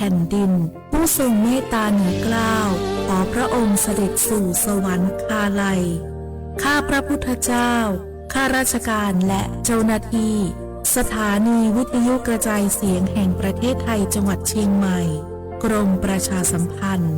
ผ่นดินผู้ทรงเมตตาเหนือเกล้าขอพระองค์เสด็จสู่สวรรคาลัยข้าพระพุทธเจ้าข้าราชการและเจ้าหน้าที่สถานีวิทยุกระจายเสียงแห่งประเทศไทยจังหวัดเชียงใหม่กรมประชาสัมพันธ์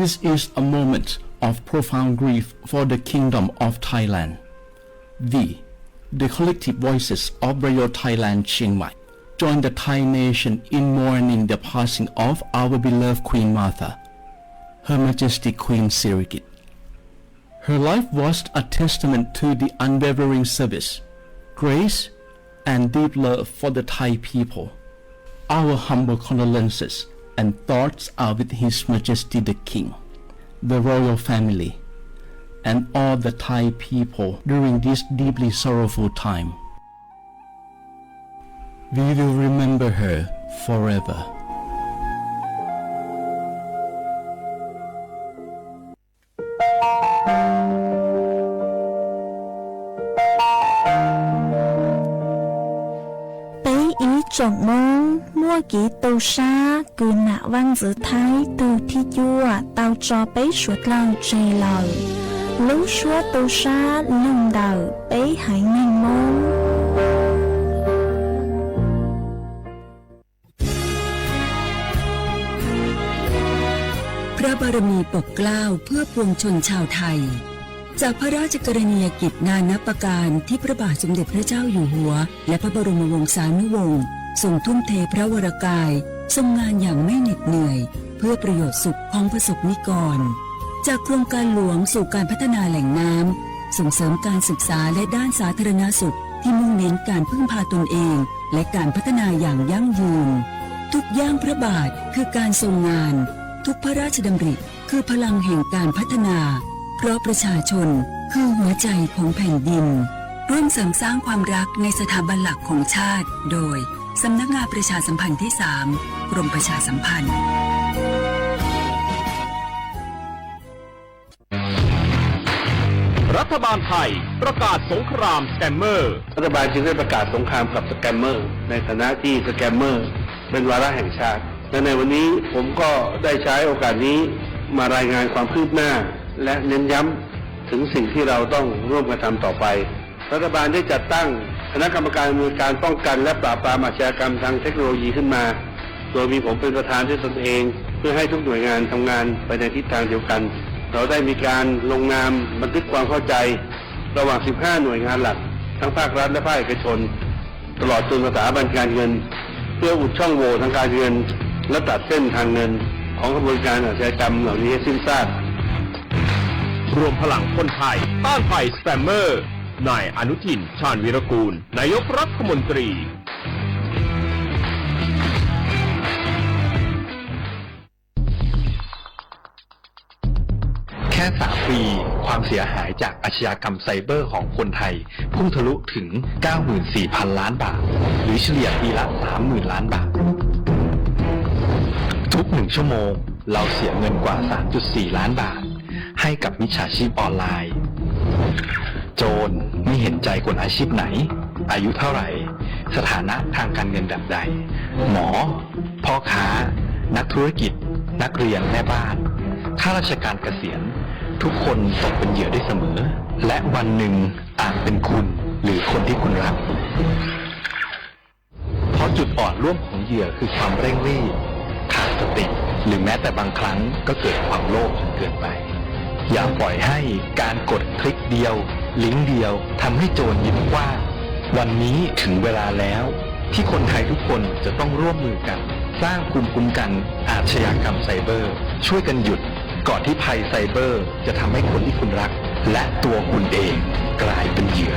This is a moment of profound grief for the Kingdom of Thailand. The collective voices of Royal Thailand Chiang Mai join the Thai nation in mourning the passing of our beloved Queen Martha, Her Majesty Queen Sirikit. Her life was a testament to the unwavering service, grace, and deep love for the Thai people. Our humble condolences and thoughts are with His Majesty the King, the royal family, and all the Thai people during this deeply sorrowful time. We will remember her forever.trọng mong mua kỹ tàu xa cứ nạ văn giữ thái từ thi chua tàu cho bấy suốt lòng trề lời lúc suốt tàu xa lần đầu bấy hãy nhanh mongพระบารมีปกเกล้าเพื่อปวงชนชาวไทยจากพระราชกรณียกิจนานับประการที่พระบาทสมเด็จพระเจ้าอยู่หัวและพระบรมวงศานุวงศ์ทรงทุ่มเทพระวรกายทรงงานอย่างไม่เหน็ดเหนื่อยเพื่อประโยชน์สุขของประสบนิกรจากโครงการหลวงสู่การพัฒนาแหล่งน้ำส่งเสริมการศึกษาและด้านสาธารณสุขที่มุ่งเน้นการพึ่งพาตนเองและการพัฒนาอย่างยั่งยืนทุกย่างพระบาทคือการทรงงานทุกพระราชดำริคือพลังแห่งการพัฒนาเพราะประชาชนคือหัวใจของแผ่นดินร่วมเสริมสร้างความรักในสถาบันหลักของชาติโดยสำนักงานประชาสัมพันธ์ที่ 3 กรมประชาสัมพันธ์รัฐบาลไทยประกาศสงครามสแกมเมอร์รัฐบาลจึงได้ประกาศสงครามกับสแกมเมอร์ในฐานะที่สแกมเมอร์เป็นวาระแห่งชาติและในวันนี้ผมก็ได้ใช้โอกาสนี้มารายงานความคืบหน้าและเน้นย้ำถึงสิ่งที่เราต้องร่วมกันทำต่อไปรัฐบาลได้จัดตั้งคณะกรรมการมือการป้องกันและปราบปรามอาชญากรรมทางเทคโนโลยีขึ้นมาโดยมีผมเป็นประธานด้วยตนเองเพื่อให้ทุกหน่วยงานทำงานไปในทิศทางเดียวกันเราได้มีการลงนามบันทึกความเข้าใจระหว่าง 15 หน่วยงานหลักทั้งภาครัฐและภาคเอกชนตลอดจนสถาบันการเงินเพื่ออุดช่องโหว่ทางการเงินและตัดเส้นทางเงินของกระบวนการอาชญากรรมเหล่านี้ให้สิ้นซากรวมพลังคนไทยต้านภัยสแกมเมอร์นายอนุทิน ชาญวีรกูลนายกรัฐมนตรีแค่3 ปีความเสียหายจากอาชญากรรมไซเบอร์ของคนไทยพุ่งทะลุถึง 94,000 ล้านบาทหรือเฉลี่ยปีละ 30,000 ล้านบาททุก1 ชั่วโมงเราเสียเงินกว่า 3.4 ล้านบาทให้กับมิจฉาชีพออนไลน์โจรไม่เห็นใจคนอาชีพไหนอายุเท่าไหร่สถานะทางการเงินแบบใดหมอพ่อค้านักธุรกิจนักเรียนแม่บ้านข้าราชการเกษียณทุกคนตกเป็นเหยื่อได้เสมอและวันหนึ่งอาจเป็นคุณหรือคนที่คุณรักเพราะจุดอ่อนร่วมของเหยื่อคือความเร่งรีบขาดสติหรือแม้แต่บางครั้งก็เกิดความโลภจนเกินไปอย่าปล่อยให้การกดคลิกเดียวลิงก์เดียวทำให้โจรยิ้มกว้างวันนี้ถึงเวลาแล้วที่คนไทยทุกคนจะต้องร่วมมือกันสร้างภูมิคุ้มกันอาชญากรรมไซเบอร์ช่วยกันหยุดก่อนที่ภัยไซเบอร์จะทำให้คนที่คุณรักและตัวคุณเองกลายเป็นเหยื่อ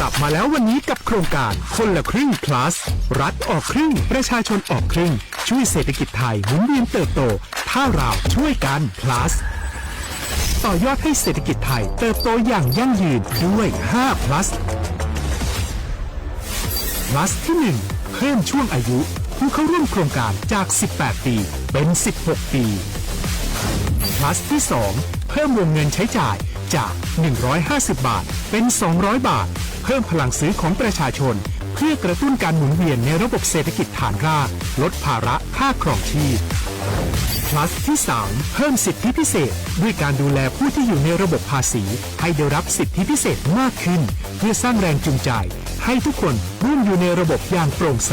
กลับมาแล้ววันนี้กับโครงการคนละครึ่ง plus รัฐออกครึ่งประชาชนออกครึ่งช่วยเศรษฐกิจไทยหมุนเวียนเติบโตถ้าเราช่วยกัน plus ต่อยอดให้เศรษฐกิจไทยเติบโตอย่างยั่งยืนด้วย5 plus plus ที่ 1 เพิ่มช่วงอายุผู้เข้าร่วมโครงการจาก 18 ปีเป็น 16 ปี plus ที่ 2 เพิ่มวงเงินใช้จ่ายจาก 150 บาทเป็น 200 บาทเพิ่มพลังซื้อของประชาชนเพื่อกระตุ้นการหมุนเวียนในระบบเศรษฐกิจฐานรากลดภาระค่าครองชีพ plus ที่ 3 เพิ่มสิทธิพิเศษด้วยการดูแลผู้ที่อยู่ในระบบภาษีให้ได้รับสิทธิพิเศษมากขึ้นเพื่อสร้างแรงจูงใจให้ทุกคนร่วมอยู่ในระบบอย่างโปร่งใส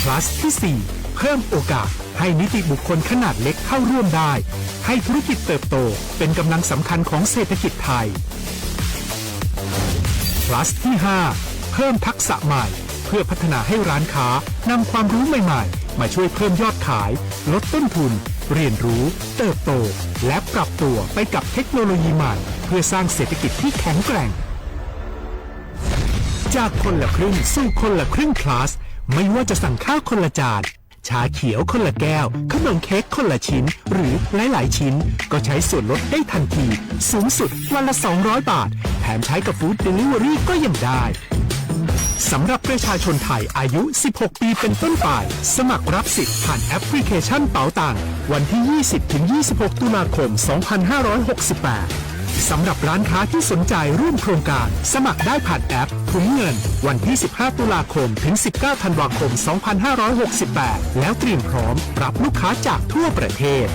plus ที่ 4 เพิ่มโอกาสให้นิติบุคคลขนาดเล็กเข้าร่วมได้ให้ธุรกิจเติบโตเป็นกำลังสำคัญของเศรษฐกิจไทย plus ที่ 5 เพิ่มทักษะใหม่เพื่อพัฒนาให้ร้านค้านำความรู้ใหม่ๆมาช่วยเพิ่มยอดขายลดต้นทุนเรียนรู้เติบโตและปรับตัวไปกับเทคโนโลยีใหม่เพื่อสร้างเศรษฐกิจที่แข็งแกร่งจากคนละครึ่งสู่คนละครึ่ง plus ไม่ว่าจะสั่งข้าวคนละจานชาเขียวคนละแก้วขนมเค้กคนละชิ้นหรือหลายๆชิ้นก็ใช้ส่วนลดได้ทันทีสูงสุดวันละ200 บาทแถมใช้กับฟู้ดเดลิเวอรี่ก็ยังได้สำหรับประชาชนไทยอายุ 16 ปีเป็นต้นไปสมัครรับสิทธิ์ผ่านแอปพลิเคชันเป๋าตังวันที่ 20-26 ตุลาคม 2568 สำหรับร้านค้าที่สนใจร่วมโครงการสมัครได้ผ่านแอปถุงเงินวันที่ 15 ตุลาคมถึง 19 ธันวาคม 2568 แล้วเตรียมพร้อมรับลูกค้าจากทั่วประเทศ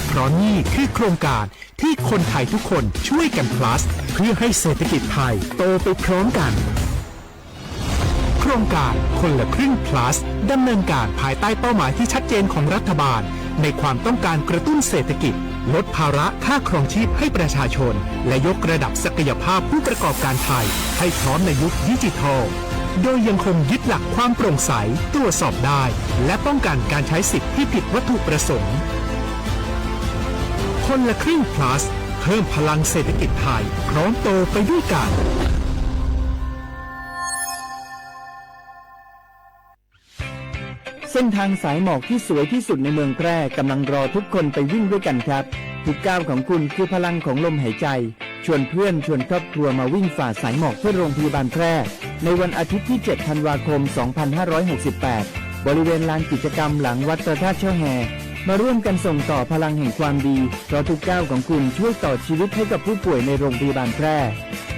เพราะนี่คือโครงการที่คนไทยทุกคนช่วยกัน plus เพื่อให้เศรษฐกิจไทยโตไปพร้อมกันโครงการคนละครึ่ง plus ดำเนินการภายใต้เป้าหมายที่ชัดเจนของรัฐบาลในความต้องการกระตุ้นเศรษฐกิจลดภาระค่าครองชีพให้ประชาชนและยกระดับศักยภาพผู้ประกอบการไทยให้พร้อมในยุคดิจิทัลโดยยังคงยึดหลักความโปร่งใสตรวจสอบได้และป้องกันการใช้สิทธิที่ผิดวัตถุประสงค์คนละครึ่ง plus เพิ่มพลังเศรษฐกิจไทยพร้อมโตไปด้วยกันเส้นทางสายหมอกที่สวยที่สุดในเมืองแพร่กำลังรอทุกคนไปวิ่งด้วยกันครับทุกก้าวของคุณคือพลังของลมหายใจชวนเพื่อนชวนครอบครัวมาวิ่งฝ่าสายหมอกเพื่อโรงพยาบาลแพร่ในวันอาทิตย์ที่ 7 ธันวาคม 2568 บริเวณลานกิจกรรมหลังวัดพระธาตุช่อแฮมาร่วมกันส่งต่อพลังแห่งความดีเพราะทุกก้าวของคุณช่วยต่อชีวิตให้กับผู้ป่วยในโรงพยาบาลแพร่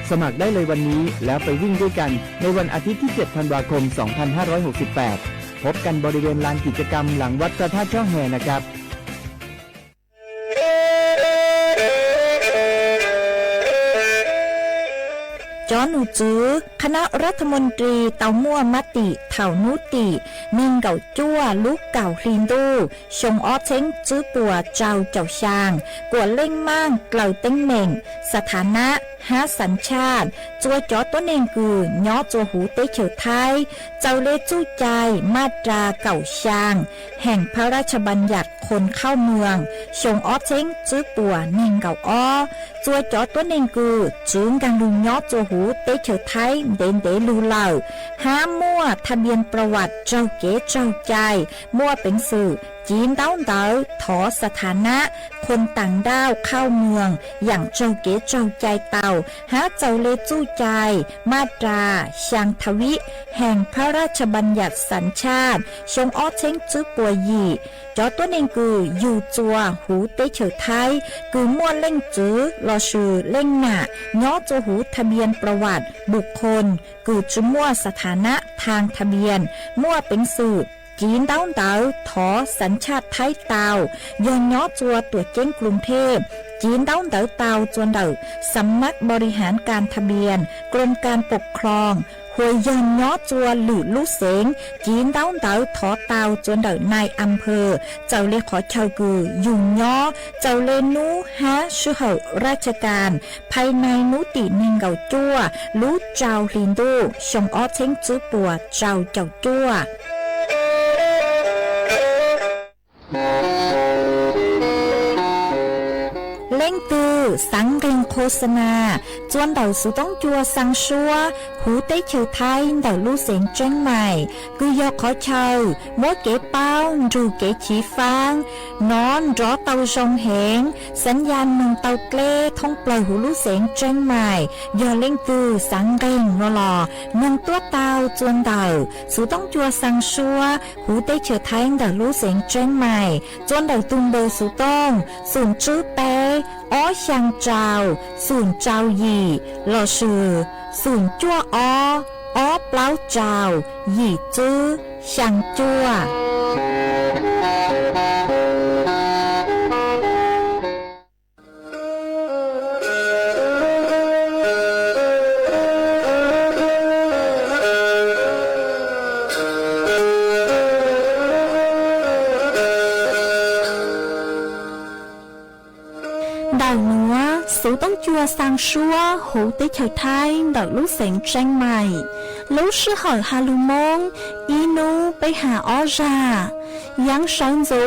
สมัครได้เลยวันนี้แล้วไปวิ่งด้วยกันในวันอาทิตย์ที่ 7 ธันวาคม 2568 พบกันบริเวณลานกิจกรรมหลังวัดพระธาตุช่อแฮนะครับจอหนูจื้อคณะรัฐมนตรีเตามั่วมติเถ่านุตินิ่งเก่าจั่วลูกเก่าคลีนดูชงออเช้งจื้อปัวเจ้าเจ้าชางกวดเล่งมั่งเกล่าเต้งเหม่งสถานะหาสัญชาติจัวจอตัวเองกือย่อจัวหูเต้เฉียวไทยเจ้าเล่จู้ใจมาตราเก่าชางแห่งพระราชบัญญัติคนเข้าเมืองชงออเช้งจื้อปัวนิ่งเก่าอ้อจัวจอตัวเองกืจึงกันลุงย่อจัวหูเต้เฉียวไทยเด่นเดลูเหล่าห้ามมั่วทะเบียนประวัติเจ้าเก๋เจ้าใจมั่วเป็นสื่อจีนเต้าถอสถานะคนต่างด้าวเข้าเมืองอย่างเจ้าเก๋เจ้าใจเต่าหาเจ้าเลจู้ใจมาตราช่างทวิแห่งพระราชบัญญัติสัญชาติชงอ้อเช้งจื้อปัวยี่จอตัวเองคืออยู่จัวหูเต้เฉิดไทยคือมั่วเล่งจื้อรอชื่อเล่งหน้าย้อจัวหูทะเบียนประวัติบุคคลคือจุมั่วสถานะทางทะเบียนมั่วเป็นสื่อจีนเต้าถอสัญชาติไทยเตาย้อนย้อจัวตัวเจ้งกรุงเทพจีนเต้าเตาจวนเดาสำนักบริหารการทะเบียนกรมการปกครองหวยย้อนย้อจัวหรือลูกเสงจีนเต้าถอเตาจวนเดานายอำเภอเจ้าเลขอชาวกือยุ่งย้อเจ้าเลนูฮะชื่อเหราชการภายในนุตินิงเกาจัวรู้เจ้าลินดูชงอ้อเช้งจื้อปัวเจ้าจัวเล่ง ตือสังเริงโฆษณาจวนเดาสุต้องจัวสังชัวหูเต้เชียวไทยเดาลู่เสียงเจ้งใหม่กุยอกขอเชาโมเก๋เป้ารูเก๋ฉีฟางนอนรอเตาชงเหงสัญญาณมึงเตาเกล้ท่องปล่อยหูลู่เสียงเจ้งใหม่ยอเล่งตือสังเริงนอลอมึงตัวเตาจวนเดาสุต้องจัวสังชัวหูเต้เชียวไทยเดาลู่เสียงเจ้งใหม่จวนเดาตุงเบอสุต้องสูนจื้อเต้อ้อช่างเจ้าสูนเจ้าหยี่หล่อชื่อสูนจั่วอ้อเปล่าเจ้าหยี่จื้อช่างจั่วสูต้องจัวสังชัวหูเตเฉยไทยดอกลูกเสียงแจ้งใหม่ลูกชื่อหอยฮาลูมงอีนูไปหาอ้อจายังสังจู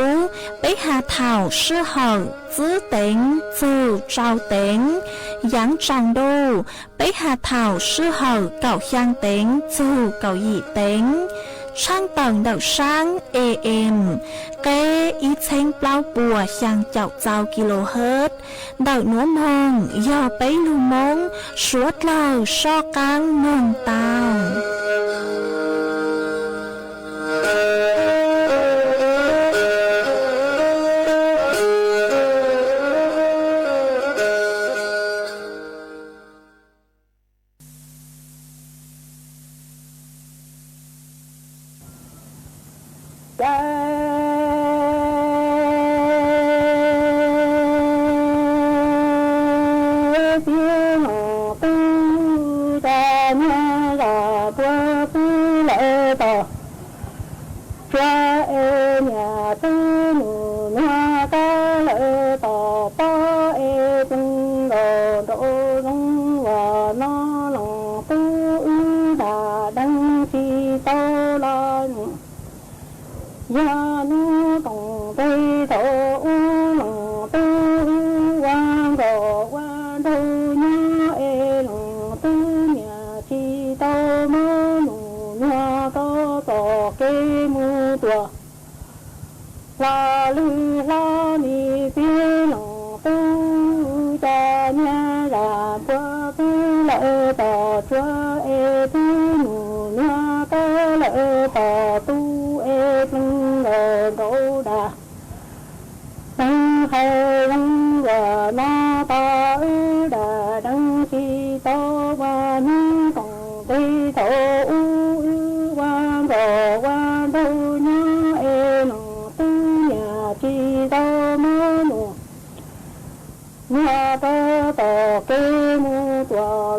ไปหาเถ่าชื่อหอยจื้อเต็งจื้อเจ้าเต็งยังจังดูไปหาเถ่าชื่อหอยเก่าช่างเต็งจื้อเก่าหยี่เต็งช่างต่างดอกช่าง AM เกอีเชงเปล่าปัวช่างเจ้าเจ้ากิโลเฮิรตซ์ดอกนัวมองย่อไปลูมงสวดเหล่าชอกังมองเตาHãy subscribe cho kênh Ghiền Mì Gõ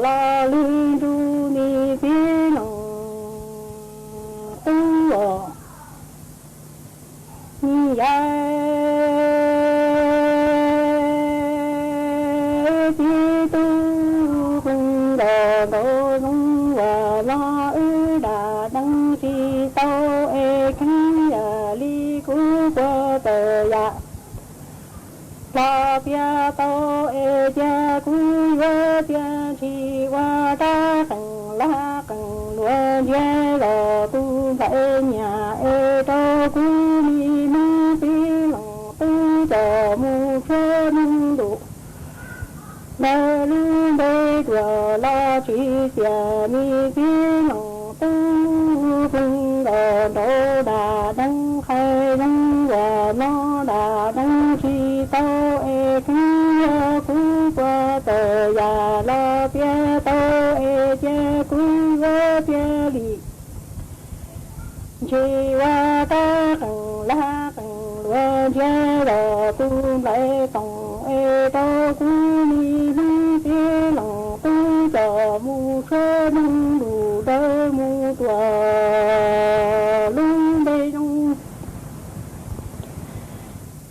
để không bỏ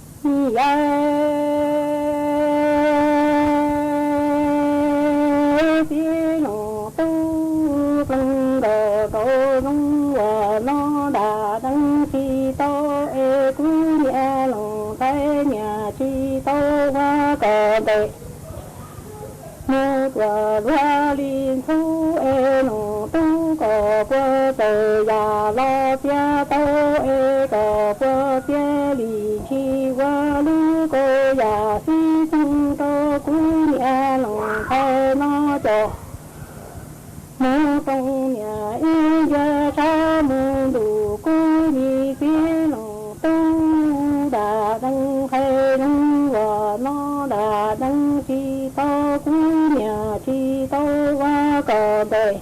lỡ một quả loa liên thu e nong tu có bơ tờ ya lo bia tao e có bơ bia li chi wa lu có ya si sung to cu nhà nong thay nó cho mô tông nhà y gia cha mô đủ cu ni phía nong tu đà đăng hay đăng và nó đà đăng chi to cu nhà chi to qua cờ đời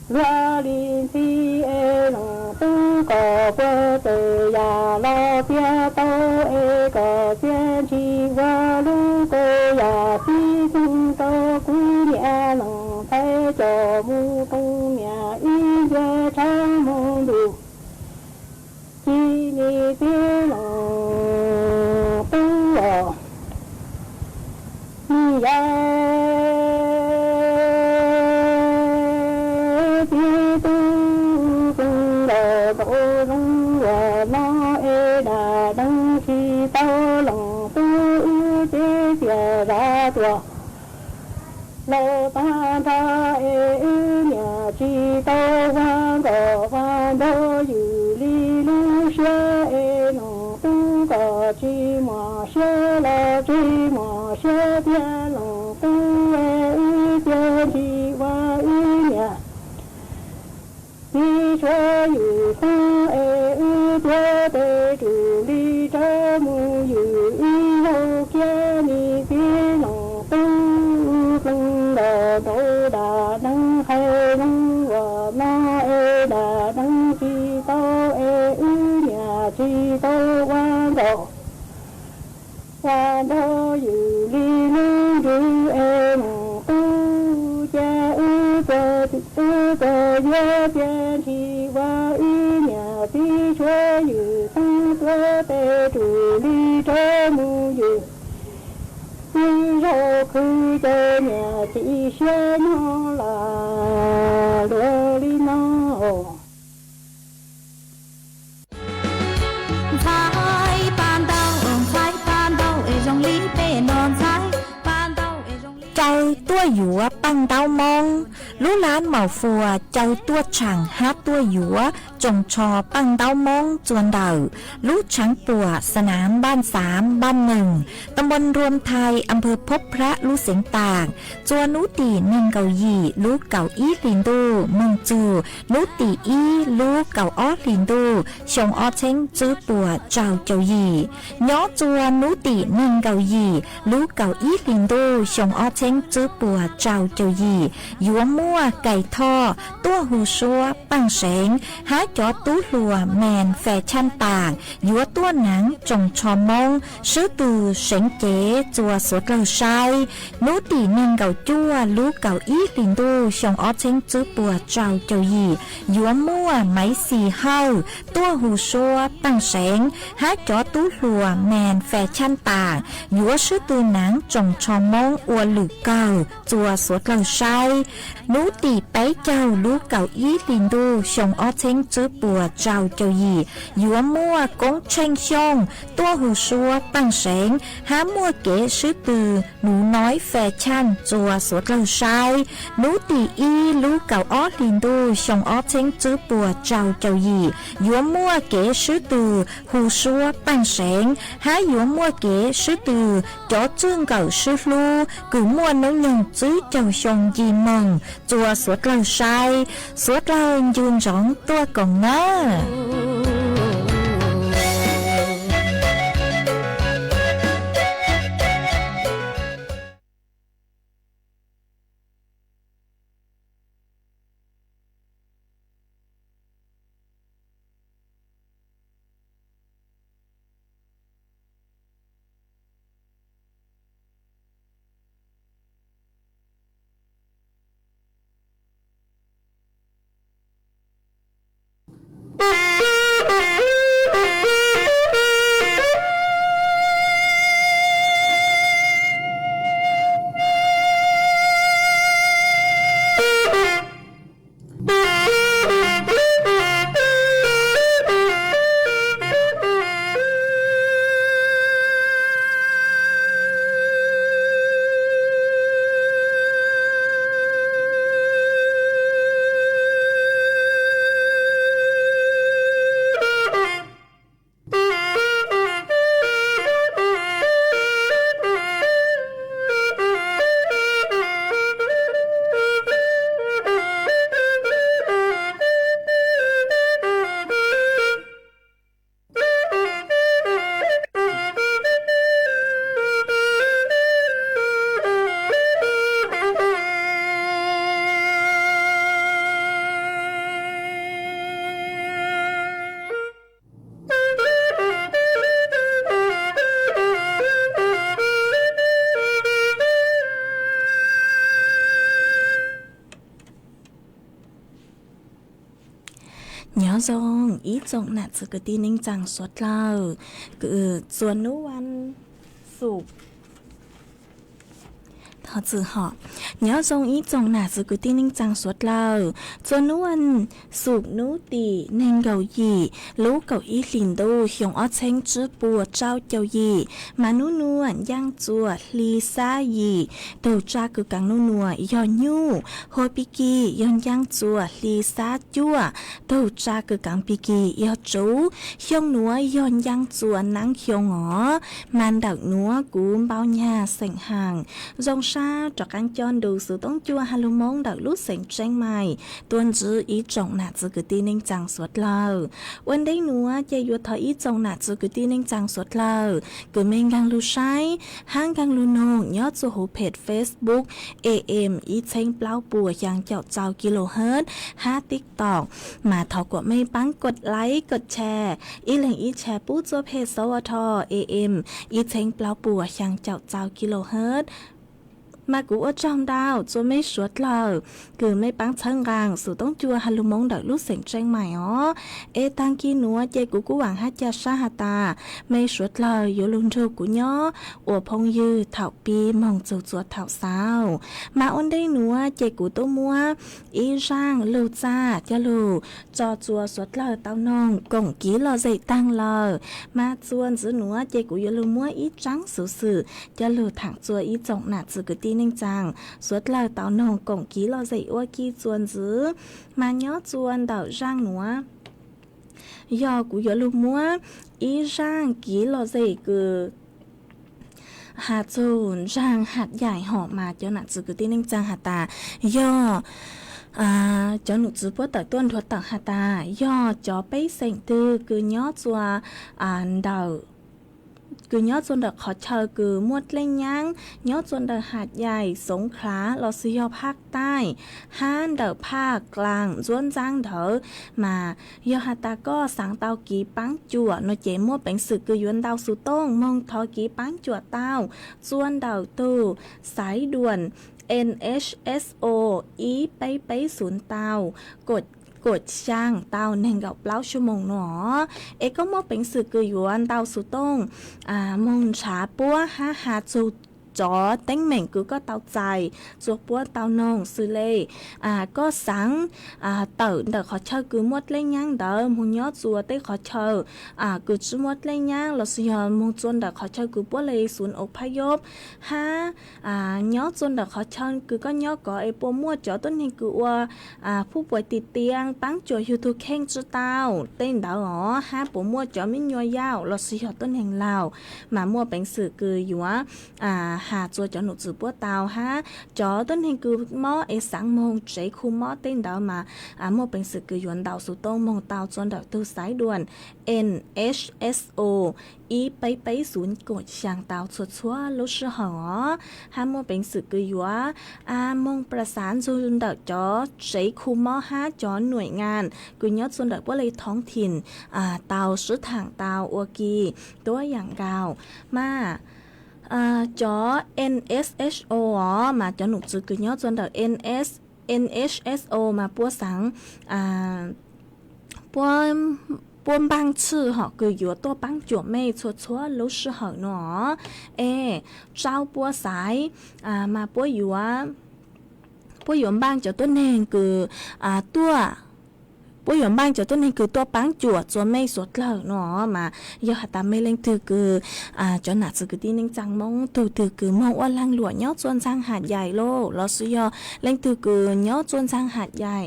loa liên phi e nong tu cờ bơ tờ ya lo bia tao e cờ bia chi qua lu cô ya phi sung to cu nhà nong thay cho mu tông nhà y gia cha mong đủ chi ni phía nong tu ở ya phi tu sung đờ tổ nong và nó e đà đăng chi tao lòng tu ư chế xìa ra tua lô ta tha e ư nhà chi tao hoang gò hoang đô yu li lu xia e nong tu gò chi mò xia la chi mò xia bia nong tu e ư bia chi hoa ư nhà đi cho yu ta e ư bia tê trù li cha mu yu y hô kia ni bia nong tu lưng đà tổ đà đăng hay đăng và na e đà đăng chi tao e ư nhà chi tao quan độ quan đô yu li lu yu e nong tu cha ư bơ ư bơ ye bia chi wa y nhà phi cho yu tăng bơ tê trù li cha mu yu đi ra khứ cho nhà chị xe nó là đưa đi nó thái ban đầu ở trong lý bề non thái ban đầu ở trong lý châu tua dũa băng đau mong lú lán màu phùa châu tua chẳng hát tua dũaจงชอปังเต้ามงจวนเดาลูกช้างปัวสนามบ้าน3บ้าน1ตำบลรวมไทยอำเภอพบพระลูกเสียงต่างจวนนุตีหนึ่งเกาหยีลูกเก่าอีลินดูเมืองจูนุตีอีลูกเก่าออลินดูชงออเช้งจื้อปัวเจ้าเจ้าหยีย้อจวนนุตีหนึ่งเกาหยีลูกเก่าอีลินดูชงออเช้งจื้อปัวเจ้าเจ้าหยียัวมั่วไก่ท่อตัวหูชัวปังเสงหาจอตู้ลัวแมนแฟชั่นต่างยัวตัวหนังจงชอมงซื้อตือเสงเก๋จัวสวดเราใช้นุตีหนึ่งเก่าจั่วลูกเก่าอีลินดูชงออเช้งจื้อปัวเจ้าเจ้าหยียัวมั่วไม้สีเฮาตัวหูชัวปังเสงหาจอตู้ลัวแมนแฟชั่นต่างยัวซื้อตือหนังจงชอมงอวหลือเก่าจัวสวดเราใช้นุตีไปเจ้าลูกเก่าอีลินดูชงออเช้งจื้อปัวเจ้าเจ้าหยียัวมั่วกงเชงชงตัวหูชัวปังเสงหามั่วเก๋ซื้อตือหนูน้อยแฟชั่นจัวสวดเราใช้หนูตีอีลูกเก่าออลินดูชงออเช้งจื้อปัวเจ้าเจ้าหยียัวมั่วเก๋ซื้อตือหูชัวปังเสงหายัวมั่วเก๋ซื้อตือจ่อจึ้งเก่าซื้อลูกูมั่วน้องยังจื้อเจ้าชงยีมงจัวสวดเราใช้สวดเรายืนร้องตัวกองหน้า dòng ý trọng nạt sự cái tin ninh chẳng xuất lao cứ xuân nú văn sụp họ tự họ nhớ dòng ý trọng nạt sự cái tin ninh chẳng xuất lao xuân nú văn sụp nú tỉ nên gầu gì lú cầu ý lìn đô hiong ở trên chữ bùa trao châu gì mà nú nuan giang chùa li sa gì đầu cha cứ càng nú nùa yo nhu hồi piki yon giang chùa li sa chua đầu cha cứ càng piki yo chú hiong núa yon giang chùa nắng hiong ngõ màn đảo núa cú bao nhà sành hàng dòng sa cho càng chọn đủ sự tống chua halu mong đảo lút sành tranh mày tuân chữ ý trọng nạt sự cái tin ninh chẳng xuất laoวันได้นัวเจยัวทออีจงหนาจูกุตีนิงจังสดเลยกูเมงกังลูใช้ห้างกังลูนงยอดจูหูเพจ Facebook AM อีเชงเปล่าปัวยังเจ้าเจ้ากิโลเฮิรตซ์TikTok มาทอกว่าไม่ปังกดไลค์กดแชร์อีเหลงอีแชร์ปู้จัวเพจสวท AM อีเชงเปล่าปัวยังเจ้าเจ้ากิโลเฮิรตซ์mà cú ở trong đào cho mấy suốt lờ cứ mấy bán chân gàng sự tống chua hay lu mong đợi lúc sành tranh mày ó ê tăng kia núa chơi cú cú hoàng hát cha sa hà ta mấy suốt lờ yếu luôn trâu của nhó ủa phong dư thảo pi mong chuột chuột thảo sao mà ôn đây núa chơi cú tô mua ý rang lưu cha cho lù cho chua suốt lờ tao nong cổng ký lờ dậy tăng lờ mà chuôn giữ núa chơi cú yếu lu mua ý trắng sự sự cho lù thẳng chua ý trọng nạt sự cái tin ninh chàng suốt lời tao nồng cổng ký lo dậy ua kỳ chuồn giữ mà nhớ chuồn đảo rang núa do của yếu lúc múa ý rang ký lo dậy cứ hạt chuồn rang hạt dài họ mà cho nặng sự cứ tin ninh chàng hạt ta do cho nụ chữ bố tại tuân thuật tặng hạt ta do cho bấy sành tư cứ nhớ chùa đảo cứ nhớ chôn đợt khó chờ cứ muốt lên nhang nhớ chôn đợt hạt dàiสงขลาเราซื้อยอภาคใต้ห้านเดอภาคกลางจ้วนจ้างเถอมายอหาตาก็สังเตากีปังจั่วโนเจมั่วเป็นสึกคือยวนดาวสุต้งมองทอกีปังจั่วเต้าจ้วนดาวตู้สายด่วน NHSO อีไปศูนย์เต้ากดช่างเตาหนึ่งกับเปล่าชั่วโมงหนอเอก็มอเป็นสื่อกือยวนเตาสุต้งมงฉาปัวหาจูจอเต้งเหม่งคือก็เตาใจจวกปัวเตานงซื้อเลยก็สังเต่าเดอขอเชอคือมดเล่นย่างเดอมุนยอดจัวเต้ขอเชอคือจุมดเล่นย่างเราซื้อมงจวนเดอขอเชอคือปัวเลยศูนย์อพยพยอดจวนเดอขอเชอคือก็ยอดก่อไอปัวมัวจอต้นนี้คือว่าผู้ป่วยติดเตียงปังจัวยูทูเข่งจุเตาเต้นเดอปัวมัวจอไม่ยัวยาวเราซื้อต้นแห่งเรามามัวเป็นสื่อคืออยู่ว่าหาตัวcho nụ chữ búa tàu ha cho tuần hình cứ mò ấy sáng mông chế khu mò tên đó mà một bệnh sự cứ yuan đào số tông mông tàu cho đào tư sái đuồn NHSO ý bay xuống cột sang tàu chuột chúa lúc sơ hở ha một bệnh sự cứ yuan môngประสานcho đào cho chế khu mò ha cho หน่วยงานcứ nhớ cho đào búa lấy ท้องถิ่นtàu sứ thẳng tàuโอกีตัวอย่างกาวมาจอ NSHO มาจอหนุกจือคือย้อจนเดอ NHSO มาปัวสังปัวบางชื่อเหาะคืออยู่ตัวปังจั่วไม่ชัวรู้ชื่อเหาะเนาะเจ้าปัวสายมาปัวอยู่บางจอต้นแหงคือตัวปุ้ยหยอมบ้างจะต้นนี้คือตัวปังจั่วจวนไม่สดเลยเนาะมายอหาตาไม่เล่งถือคือจนหนาจือคือที่นิ่งจังมองถือคือมองว่าลังหลวงย้อจวนจังหาดใหญ่โลเราซื้อยอเล่งถือคือย้อจวนจังหาดใหญ่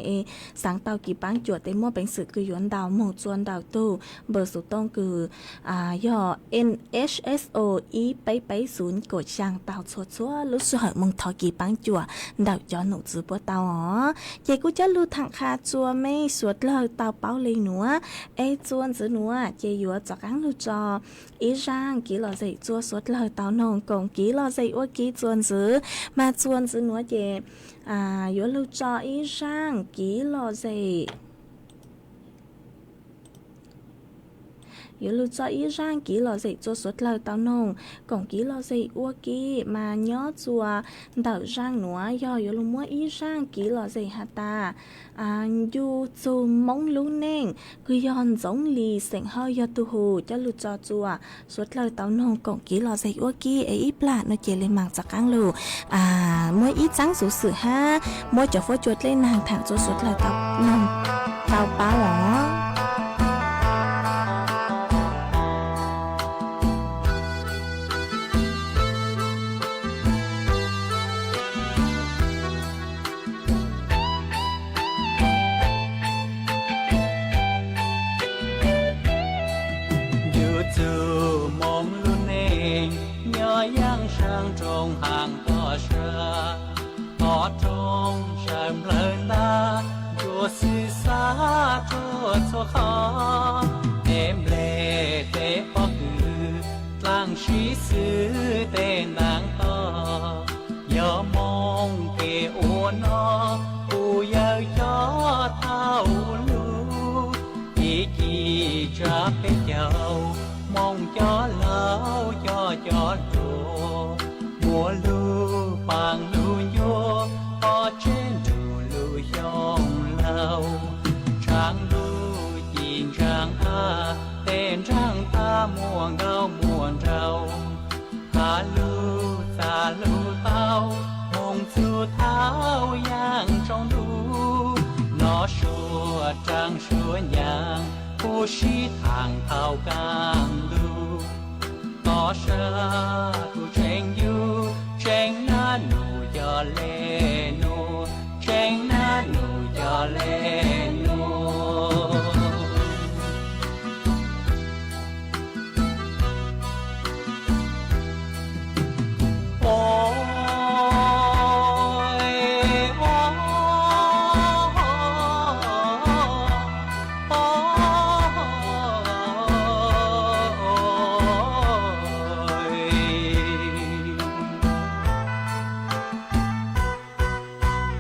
สังเตากี่ปังจั่วเต็มมั่วเป็นสื่อคือหยวนดาวมองจวนดาวตู้เบอร์สุดต้องคือยอ NHSO อีไปศูนย์กดช่างเตาชัวรู้สึกเหมือนมองทอกี่ปังจั่วดาวจอหนูจือปัวเตาเจ้ากูจะรู้ทางคาจั่วไม่สวดlời tao báo lấy nữa chuan giữ nữa chế yếu cho cắn lưu cho ý rằng kỹ lo dậy chua suốt lời tao nồng còn kỹ lo dậy ô kỹ chuan giữ mà chuan giữ nữa chế yếu lưu cho ý rằng kỹ lo dậy yếu lưu cho ý rang kỹ lò dậy cho suốt lời tao nông còn kỹ lò dậy ua kỹ mà nhớ chùa đảo rang nữa do yếu lưu mua ý rang kỹ lò dậy hạt ta dù dù mong lưu nền cứ yon giống lì sảnh hơi do tu hù cho lưu cho chùa suốt lời tao nông còn kỹ lò dậy ua kỹ ấy ít lạ nó chỉ lên mạng giặc ăn lù mỗi ít trắng số sự ha mỗi cho phô chuột lên hàng thẳng cho suốt lời tao nông tao báo đó trong hàng to sơ có trong sầm lớn ta chúa sư xa chúa khó em lệ tế bó cử làng sĩ sư tên nàng to nhớ mong kề ua nó u yêu cho thao lưu ý chỉ trả cái chầu mong cho lâu cho đồ mùa lưu bằng lưu nhô có trên đủ lưu dòng lâu trang lưu nhìn trang tên trang ta muôn đau muôn rau hà lưu ta lưu tao mong chu tháo yang trong lưu nó sủa trang sủa nhang cô sĩ thang thao càng lưu có sợ tu tranh du tranh na nụ cho lê nụ tranh na nụ cho lê nụ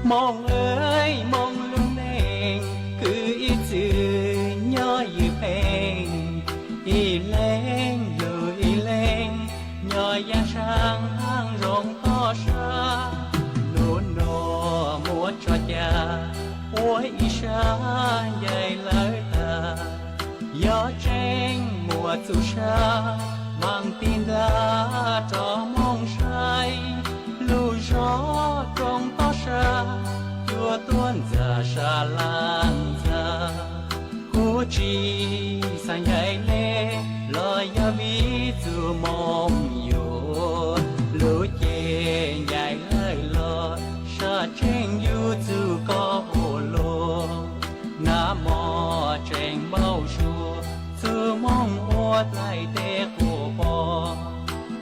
mong ơi mong luôn nền cứ ý chữ nhớ như phèn y lên nhờ giang sang hang rộng to xa nô nô múa cho cha ôi ý xa dày lời ta gió tranh mùa tu xa mang tin đã cho mong say lưu gió trong to xa chúa tuôn ra xa lan ra cố chi sang nhảy lê lời ya vi dù mong yo lũ chê nhảy lời lo sa tranh yu dù có hồ lô na mò tranh bao chùa dù mong hoa lại tê của bò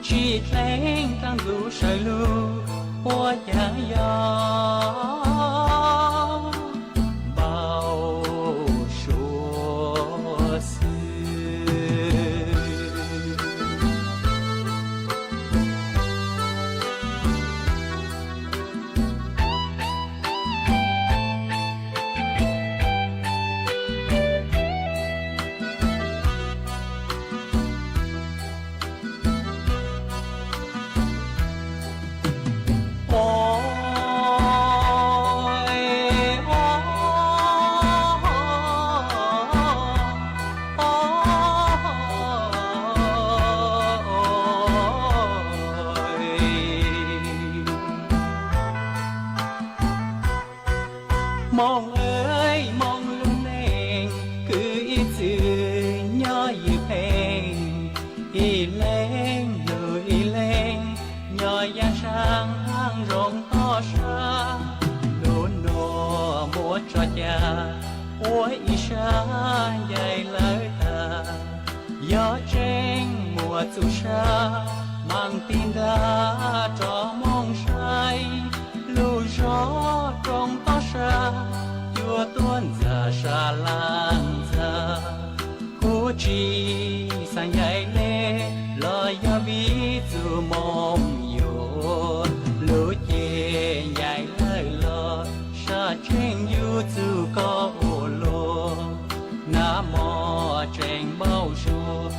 chỉ lên tăng lũ sợi lũ hoa chẳng gió bao số xưa mong ơi mong luôn nền cứ ý chữ nhớ như phèn y lên nhờ giang sang hang rộng to xa nô nô múa cho cha ôi ý xa dày lời ta gió tranh mùa tu xa mang tin đã cho mong say lưu gió trong to xa chúa tuôn ra xa lan ra cố chi sang nhảy lê lời ya vi dù mong yo lũ chê nhảy lời lo sa tranh yu dù có ô lô na mò tranh bao chùa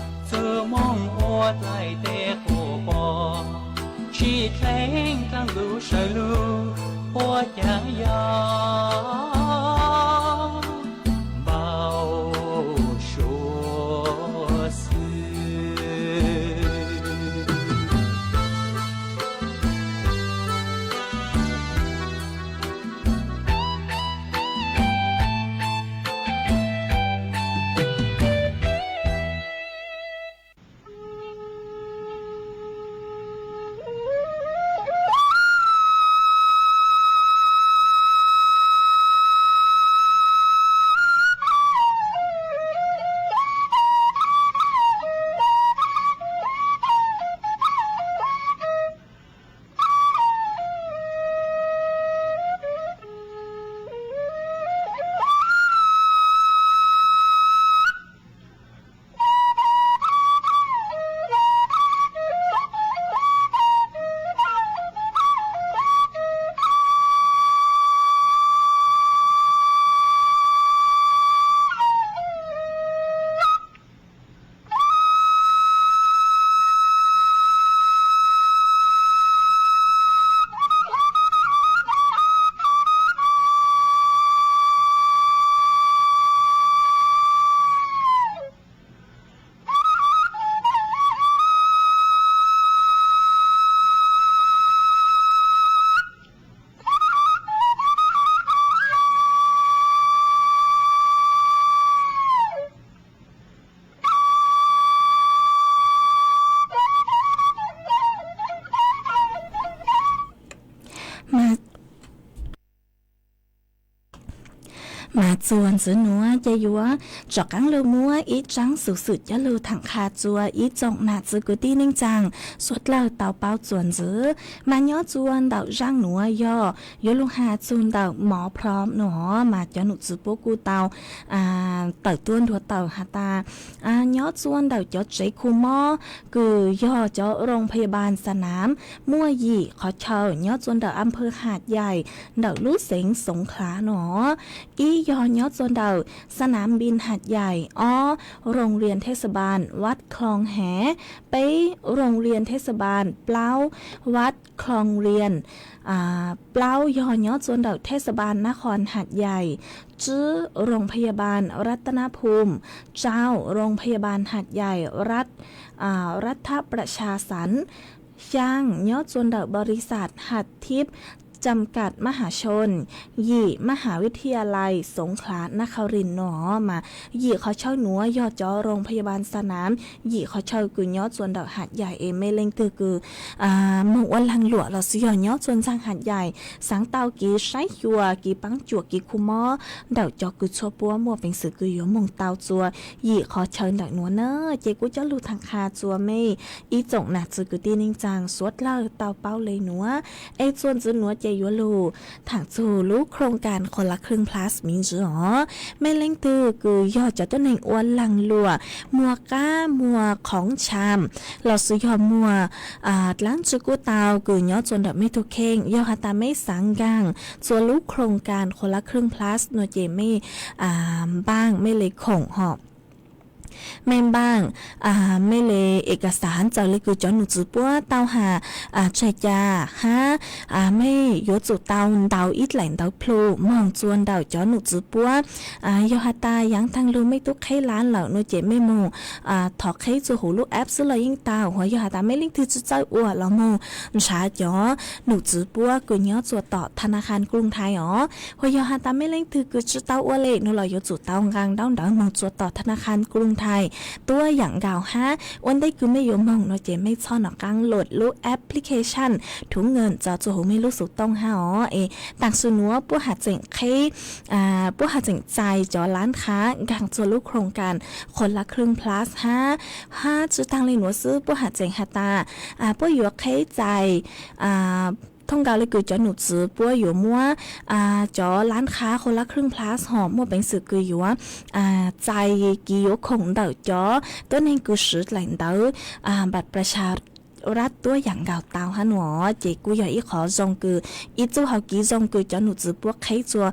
路是路我家呀毛说是mà chuồn dưới núa dây dúa cho cắn lơ múa ít trắng sự sự cho lơ thẳng khá chùa ít trọng nạt dưới cứ tí ninh chàng suốt lơ tàu bao chuồn dưới mà nhớ chuồn đậu răng núa do lúc hà chuồn đậu mỏ prom nó mà cho nụ dưới bố cu tàu tẩy tuôn thuộc tàu hà ta nhớ chuồn đậu cho chế khu mò cứ do cho rongพยาบาลสนามมั่วยี่ขอเชิญnhớ chuồn đậuอำเภอหาดใหญ่đậu lúcเสียงสงขลาหนออียอยอดจนเดาสนามบินหาดใหญ่โรงเรียนเทศบาลวัดคลองแหไปโรงเรียนเทศบาลเปล่าวัดคลองเรียนเปล่ายอยอดจนเดาเทศบาลนครหาดใหญ่จื้อโรงพยาบาลรัตนภูมิเจ้าโรงพยาบาลหาดใหญ่รัฐประชาสรรค์ย่างยอดจนเดาบริษัทหัดทิพย์จำกัดมหาชนยี่มหาวิทยาลัยสงขลานครินทร์หนอมายี่เขาเช่าหนัวยอดจอโรงพยาบาลสนามยี่เขาเช่ากุยอดส่วนดอกหาดใหญ่ไม่เล่งคือเมื่อวันลังหลวเราซื้อยอดส่วนสร้างหาดใหญ่สังเตากีไช้จัวกีปังจัวกีคุมอดอกจอกุชัวปัวมัวเป็นสื่อกุยมงเตาจัวยี่เขาเชิญดอกหนัวเนอเจกุจะลูทางคาจัวไม่อีจงหนักจือกุตีนิงจางสวดเล่าเตาเป้าเลยหนัวส่วนจือหนัวเจยัวลูถางจูลูกโครงการคนละครึ่ง plus มีจือไม่เล่งตือคือยอดจะต้นหนึ่งอ้วนลังลัวมัวก้ามัวของชามเราซื้อยอมัวล้างจุกุตาวคือยอดจนแบบไม่ทุกเข่งยอดตาไม่สังกังส่วนลูกโครงการคนละครึ่ง plus หน่วยเจไม่บ้างไม่เลยข่งหอบแม่บ้างไม่เลยเอกสารจะเลยคือจอหนูจื้อปัวเตาหาใช่จ้าฮะไม่ยศจุเตาเดาอิดแหล่งเดาพลูมองจวนเดาจอหนูจื้อปัวยอฮาตายังทางรู้ไม่ตุกให้ร้านเหล่าหนูเจ็บไม่มูถอกให้จูหูลูกแอปซื้อเลยยิ่งเตาหัวยอฮาตาไม่ลิงที่จะเจ้าอ้วนเรามูชาจอหนูจื้อปัวกูยอจวดต่อธนาคารกรุงไทยหัวยอฮาตาไม่ลิงที่กูจะเต้าอ้วนเล็กหนูเลยยศจุเตากลางดาวมองจวดต่อธนาคารกรุงไทยตัวอย่างกาวฮะวันได้คือไม่ยอมมองเนาะเจไม่ซ่อนหนกังโหลดลูกแอปพลิเคชันถุงเงินจะจูหูไม่รู้สึกต้องฮะต่างส่วนนัวผู้หาเจ๋งผู้หาเจ๋งใจจอร้านค้ากังตัวลูกโครงการคนละครึ่ง plus ฮะจื้อตังเลยหนัวซื้อผู้หาเจ๋งฮาตาผู้อยู่ใครใจthông cáoเลยคือจอหนูจื้อปัวอยู่มัวจอร้านค้าคนละครึ่ง plus หอมมัวเป็นสื่อคืออยู่ว่าใจกี่ยกคงเดาจอตัวนี้คือสื่อแหล่งเดาบัตรประชารัฐตัวอย่างเก่าเตาฮะหนอเจกูอยากอีขอจงคืออีจูเฮากีจงคือจอหนูจื้อปัวใครจัว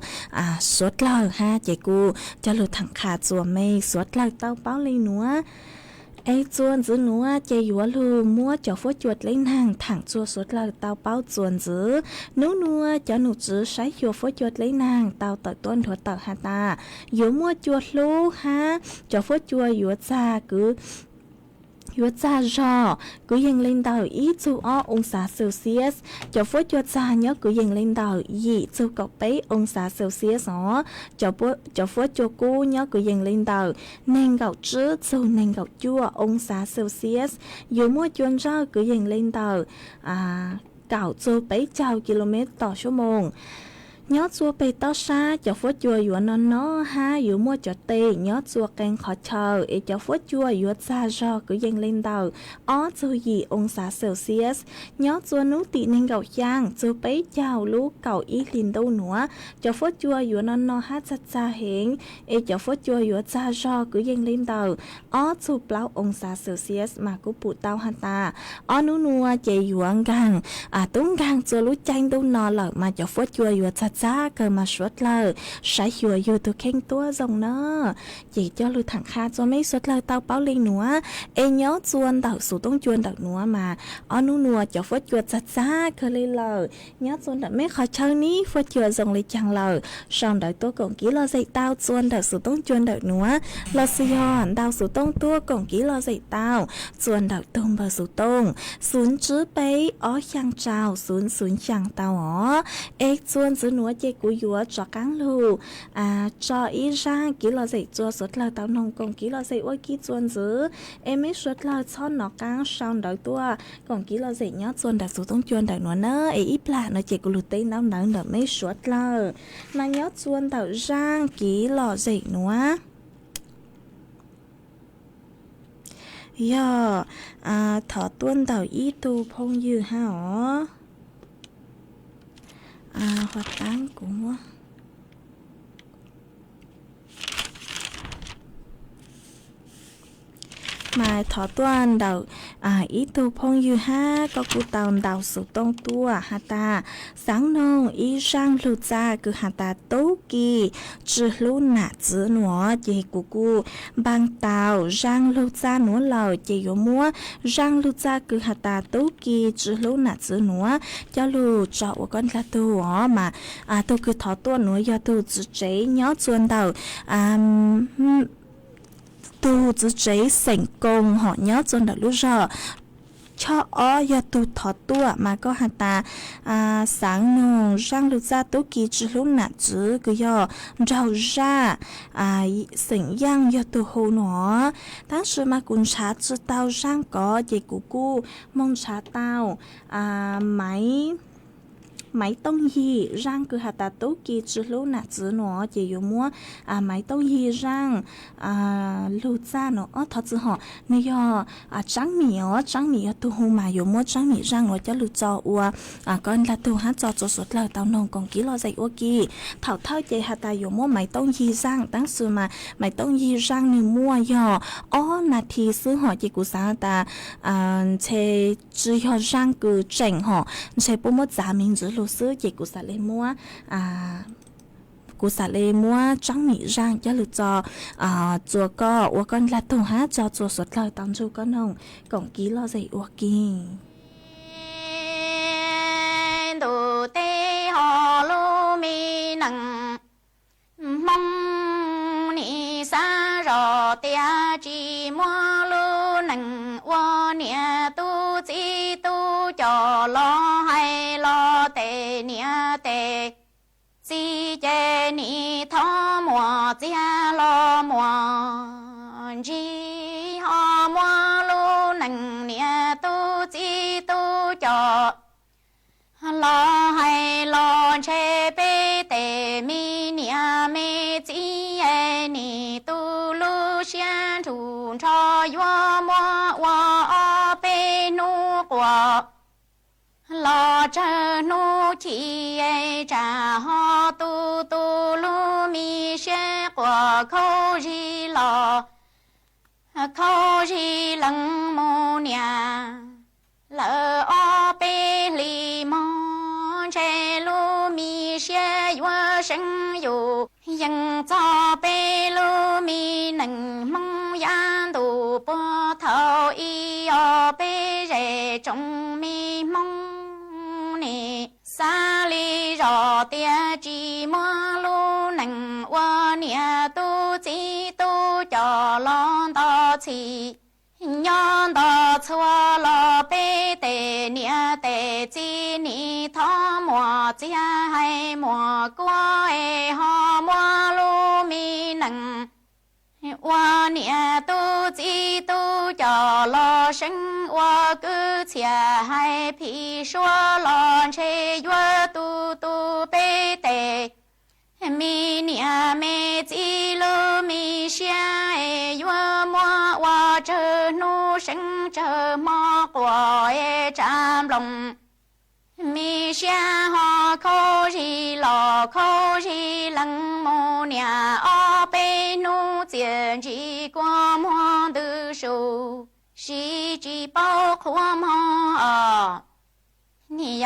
สวดเล่าฮะเจกูจะหลุดถังขาจัวไม่สวดเล่าเต้าเป้าเลยหนัว ai chuồn giữ núa chạy dúa lù mua cho phố chuột lấy nàng thẳng chua suốt là tao bao chuồn giữ nú nua cho nụ giữ sái dúa phố chuột lấy nàng tao tự tuân thuật tao hà ta dúa mua chuột lú ha cho phố chua dúa cha cứ dúa cha rò cứ dành lên đầu ít chú o ông xã Celsius cho phố dúa cha nhớ cứ dành lên đầu dị chú cọc bấy ông xã Celsius đó cho phố chua cú nhớ cứ dành lên đầu nên gạo chứ chú nên gạo chua ông xã Celsius dúa mua chuồn rò cứ dành lên đầu gạo chú bấy chào km/h nhớ chua bê to xa cho phố chua dúa nó ha dúa mua cho tê nhớ chua canh khó chờ để cho phố chua dúa xa rò cứ dành lên đầu ó chú gì ông xã Celsius nhớ chua nú tị nên gạo giang chú bấy chào lú cậu ý linh đâu nữa cho phố chua dúa nó ha cha cha hẹn để cho phố chua dúa xa rò cứ dành lên đầu ó chú bao ông xã Celsius mà cũng bụ tao hả ta ó nú nua chạy dúa gang tung gang chua lú chanh đâu nó lợ mà cho phố chua dúa cha cha cơ mà suốt lời sải dùa dù tôi khen tua dòng nó chỉ cho lưu thẳng kha cho mấy suốt lời tao báo lên nữa em nhớ chuồn đậu số tông chuồn đậu nữa mà ở nu nùa cho phốt chuột cha cha cơ lên lời nhớ chuồn đậu mấy khó chơi ní phốt chuột dòng lên chẳng lời xong đợi tôi còn ký lo dậy tao chuồn đậu số tông chuồn đậu nữa lo sion đậu số tông tua còn ký lo dậy tao chuồn đậu tông bờ số tông xuống chứ bấy ó chẳng trào xuống chẳng tao ó em chuồn giữ núa chơi cú dúa cho cán lù cho ý ra kỹ lo dậy chua suốt lời tao nông còn kỹ lo dậy ôi kỹ chuồn giữ em ấy suốt lời cho nó cán xong đợi tua còn kỹ lo dậy nhớ chuồn đặc số tông chuồn đặc nữa nơ ấy ít là nó chơi cú lù tây nóng nóng đợi mấy suốt lời mà nhớ chuồn tao ra kỹ lo dậy nữa yo thọ tuân tao ý tu phong dư ha ó hoạt tán của mà thọ tuần đầu ý tu phong dư ha có cụ tàu đầu sự tông tua hà ta sáng nông ý sang lưu cha cứ hà ta tố kỳ chứ lưu nạ chữ nữa chỉ của cụ bang tàu sang lưu cha nữa lầu chỉ yếu mua sang lưu cha cứ hà ta tố kỳ chứ lưu nạ chữ nữa cho lưu cho con là tu mà tôi cứ thọ tuần nữa do tôi chỉ chế nhớ chuồn đầu tu chỉ chế thành công họ nhớ chuồn đầu lúc giờ cho ó ya tu thọ tua mà có hạt ta sáng nông rang lưu ra tú kỳ chứ lúc nãy chứ cứ do rau ra sinh yang ya tu hồ nó当时mà cũng查知道rang có gì của cô mong查到máy tông hi rang cứ hạt ta tú kỳ chứ lúc nãy chứ nó chỉ dùng mua máy tông hi rang lưu ra nó thật sự họ nếu trắng mì tu hù mà dùng mua trắng mì rang nó cho lưu cho con là tu hát cho suốt lời tao nông còn kỹ lo dạy kỳ thảo thao chạy hạt ta dùng mua máy tông hi rang当时mà máy tông hi rang nếu mua là thì xứ họ chỉ của sáng ta chế chỉ họ rang cứ chỉnh họ chế bố mất giá mình giữ lô sứ chỉ của xã lê mua của xã lê mua trắng mỹ rang cho lựa cho chùa co của con là tổ hát cho chùa xuất lời tao chú con hồng còn ký lo dạy của kỳ đồ tê họ lô mi nằng mong ni sa rò tia chi mua lô nằng wa nia tu chi tu cho lo hay lo tê nia tê chi chê ni thọ mùa chia lo mùa chi họ mua lô nằng nia tu chi tu cho lo hay lo chê bê tê mi nia mê chi e ni tu lu xian thủ cho yo mo wa o bê nu quả lo chơ nu chi e cha ho tu tu lu mi xie quả khâu ri lăng mô nia lỡ o bê li mong chê lu mi xie yo sinh yu yang cho bê lu mi nâng mong yan tu bó thơ y o bê rê trong mi mong nè xa li rò tia chi mơ lu nâng wa nia tu chi tu cho lon to chi nhân đó chua lo bê tê nia tê chi ni thọ mùa chia hay mùa qua e ho mùa lu mi nâng wa nia tu chi tu cho lo sinh wa cứ chia hay phi xua lon chê yua tu tu bê tê mi nia mê chi lu mi xia e yua mua wa chơ nu sinh chơ mò của e cham lòng mi xia ho khô ri lò khô ri lăng mô nia o bê nu chiến chi qua mua tư su si chi bao khua mò ni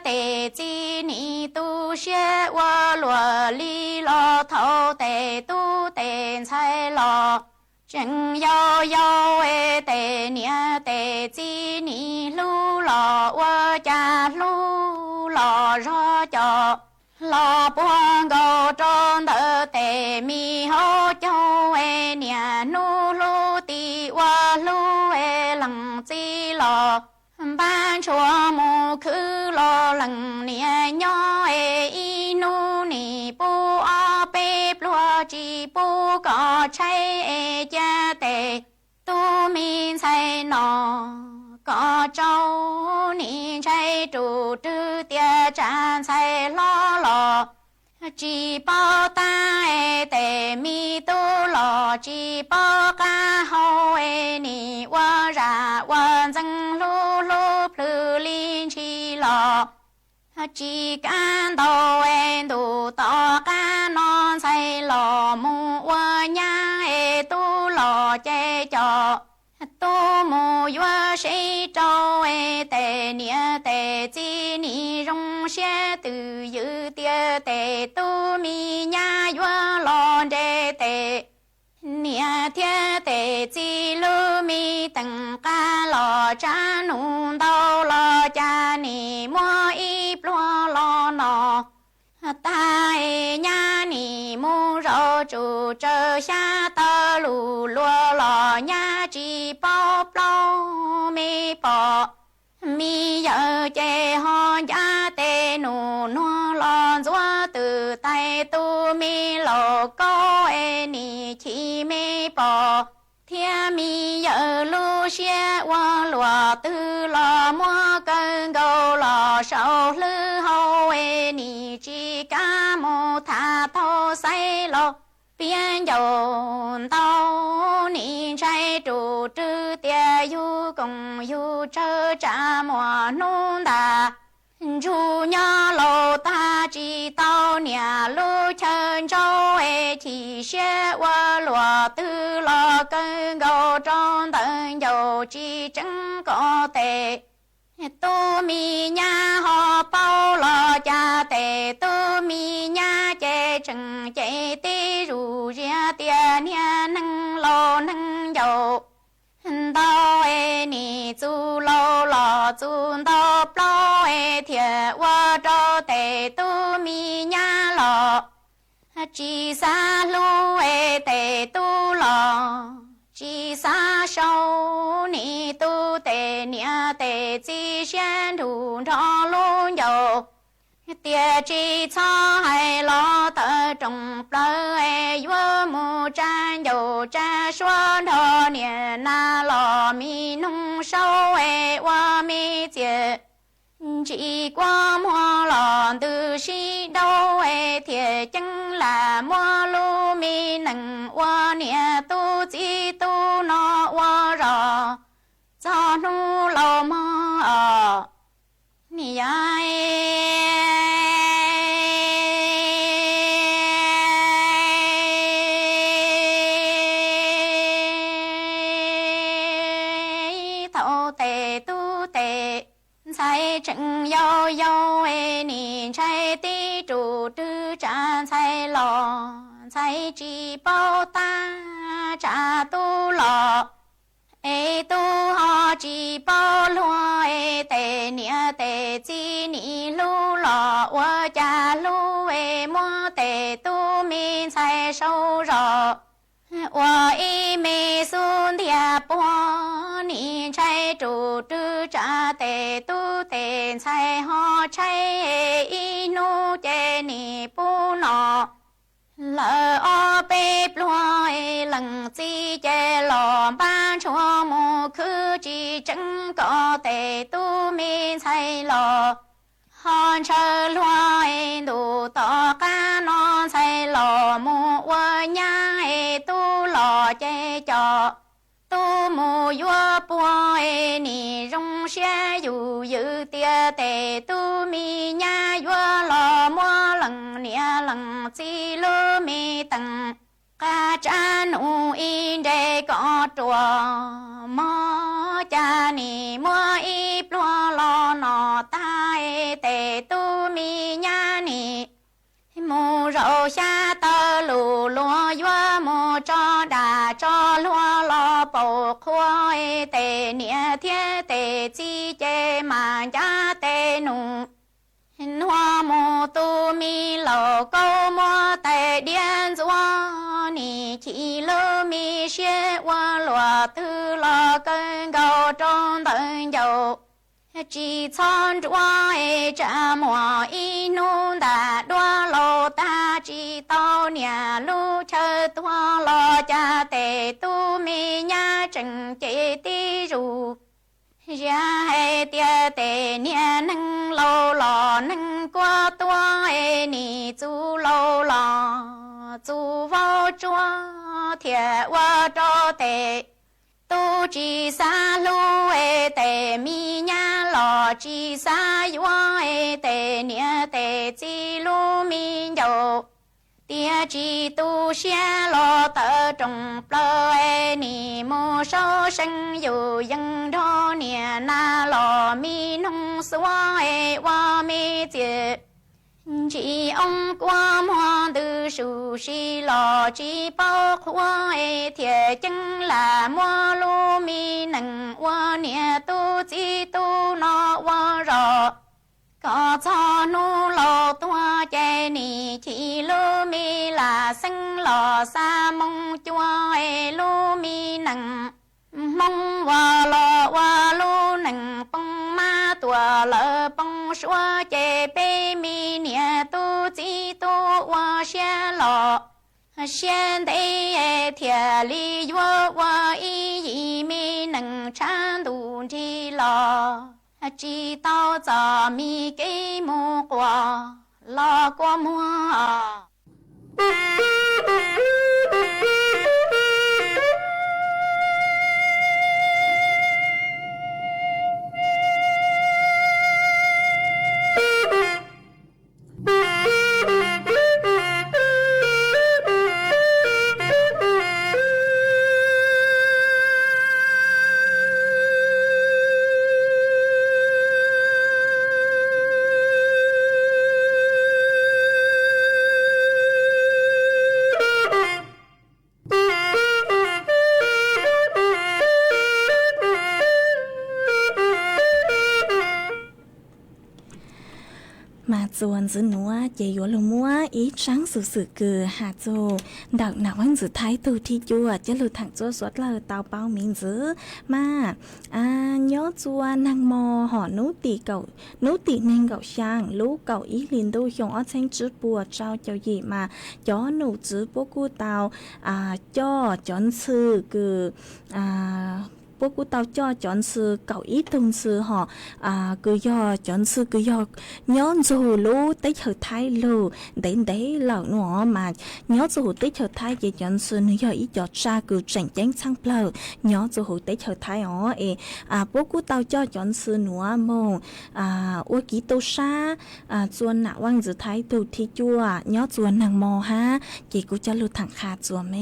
tê chi ni tu xie wa lùa li lo thâu tê tu tê sai lo chân yo yo e tê nia tê chi ni lu lo wa cha lu lo ro cho lo buông go tròn đỡ tê mi ho cho e nia nu lu ti wa lu e lăng chi lo ban chúa mù khứ lo lằng nia nhỏ e inu ni bu a bê plua chi bu có chay e cha tê tu min say nọ có châu ni chay trụ trư tia chan say lo lo chỉ bao ta e tê mi tu lo chỉ bao ca hậu e ni wa ra wa zeng lu lu plu lin chi lo chỉ can đầu en tu to ca non say lo mu wa nha e tu lo che cho tu mu yua shi trâu e tê nia tê chi ni rong xie từ dư tia tê tu mi nha yua lon đê tê nia tia tê chi lu mi tầng ca lo cha nung đau lo cha ni mua y plua lo nọ ta e nha ni mu rô chu trơ xa tơ lù lùa lò nha chi bao plo mi bỏ mi giờ chê ho ya tê nụ nô lon dua từ tay tu mi lò câu e ni chi mi bỏ thiên mi giờ lu xie wa lùa tư lò mua cơn gâu lò sầu lư hậu e ni chi ca mô tha thô say lò biên dầu tao ni trai trụ trư tia yu cùng yu trơ trả mùa nôn đà chú nhớ lô ta chỉ tao nhà lu chân châu e chỉ xe qua lùa tư lo cơn gầu trong tận dầu chỉ chẳng có tệ tu mi nha ho bao lo cha tệ tu mi nha chê chừng chê tê rù ria tia nia nâng lo nâng dầu tao e ni chu lo lo chu tao plo e thiệt qua cho tệ tu mi nha lo chỉ xa lu e tệ tu lo chỉ xa sâu ni tu tệ nia tệ chỉ xuyên thủ cho luôn dầu tia chỉ cho hay lo tờ trồng plơ e yua mu chan dầu cha xuân thọ nia na lo mi nung sâu e wa mi chia chỉ qua mua lòn từ si đâu e thiệt chân là mua lu mi nằng qua nia tu chỉ tu nó qua rò cho nu lo mơ ni ai 正悠悠哎，你才的主的站才老，才只包大扎都老。哎，都好几包罗哎，得年得几年路了，我家路哎么得都民才收着，我一没送铁包，你才住住家得都得才好才一路给你不恼。lỡ ở bếp loa lần chi che lò ban cho mù cứ chỉ chẳng có thể tu mi thay lò hòn chờ loa đủ to cá non thay lò mù qua nhà tu lò che cho tu mù vua bùa nì rong xe dù dự tia tề tu mi nhà vua lò mua lần nia lần chi lô mi tầng ca cha nụ in để có chùa mò cha nì mua y plua lò nọ tai tề tu mi nhà nì mù rau xa tơ lù lúa vua mù cho đà cho lúa lò bầu khoai tề nia thiên tề chi chê mà giá tề nụ hoa mù tu mi lầu câu mua tề điên dùa nì chỉ lơ mi xế hoa lùa thư lò cân gầu trong tận dầu chỉ chọn chúa cha mùa y nôn đã đoa lô ta chỉ tao nhà lu chờ tua lo cha tề tu mi nhà trần chế ti ru ra hệ tia tề nia nâng lâu lò nâng qua tua nì chú lâu lò chú vào chúa thiệt qua cho tề tu chỉ sa lu tề mi nhà lò chỉ sa yua tề nia tề chỉ lu mi dầu tia chỉ tu xe lò tờ trồng plơ nì mô sâu sinh dù dân đô nia na lò mi nông xóa hoa mi tiệt chỉ ông qua hoa từ su si lò chỉ bao khoa thiệt chân là mua lu mi nằng hoa nia tu chỉ tu nó hoa rò có cho nu lò tua chè nì chỉ lu mi là sinh lò sa mong chua lu mi nằng mong hoa lu nằng bông ma tua lỡ bông xua chè bê mi nia tu chỉ tu hoa xe lò xe đây thiệt li vua hoa y mi nằng chan tu chỉ lò chỉ tao cho mi cái mua quà lo qua muaส่วนซื้อหนัวเจยัวลงมัวอีช้างสื่อเกือหาโจดักหนักวันสุดท้ายตูที่จัวจะหลุดถังจัวสวดเลยเตาเป้ามิงซื้อมาย้อจัวนางมอห่อนุตีเก่านุตีเนงเก่าช่างลูกเก่าอีลินดูยงอ้อเชงจืดปัวเจ้าเจ้าหยีมาย้อหนูจืดพวกกูเตาจ้อจอนซื้อเกือพวกกูเตาจ่อจอนซื้อเก่าอีตุงซื้อห่อกูย่อจอนซื้อกูย่อย้อนจูรู้ติเฉยไทยรู้เด่นเด่เหล่าหนัวมาย้อนจูติเฉยไทยเจจอนซื้อนึกย่ออีจอดชากูเจ๋งเจ๋งช่างเปล่าย้อนจูติเฉยไทยพวกกูเตาจ่อจอนซื้อหนัวมงว่ากี่ตัวชาจวนหน้าวังสุดท้ายตัวที่จัวย้อนจวนนางมอฮะจีกูจะลุถังขาจัวเม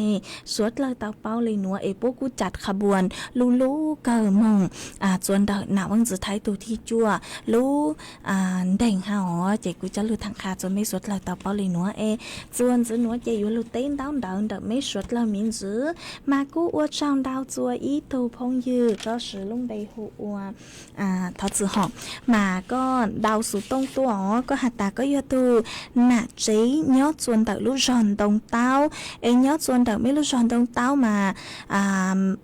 สวดเลยเตาเป้าเลยหนัวพวกกูจัดขบวนลุ lú cờ mông chuẩn đợi nào vẫn giữ thái tù thi chua lú đèn hào chị cứ cho lưu thằng khá cho mấy suất là tàu bao lì nữa chuẩn giữ nữa chị yếu lưu tên đau đợi mấy suất là miễn giữ mà cú ua trong đau chua ý tu phong dư có sử lung đầy hụ thật sự họ mà có đau số tông tua có hạt ta có yêu tu nạ trí nhớ chuẩn đợi lúc giòn đông tao nhớ chuẩn đợi mấy lúc giòn đông tao mà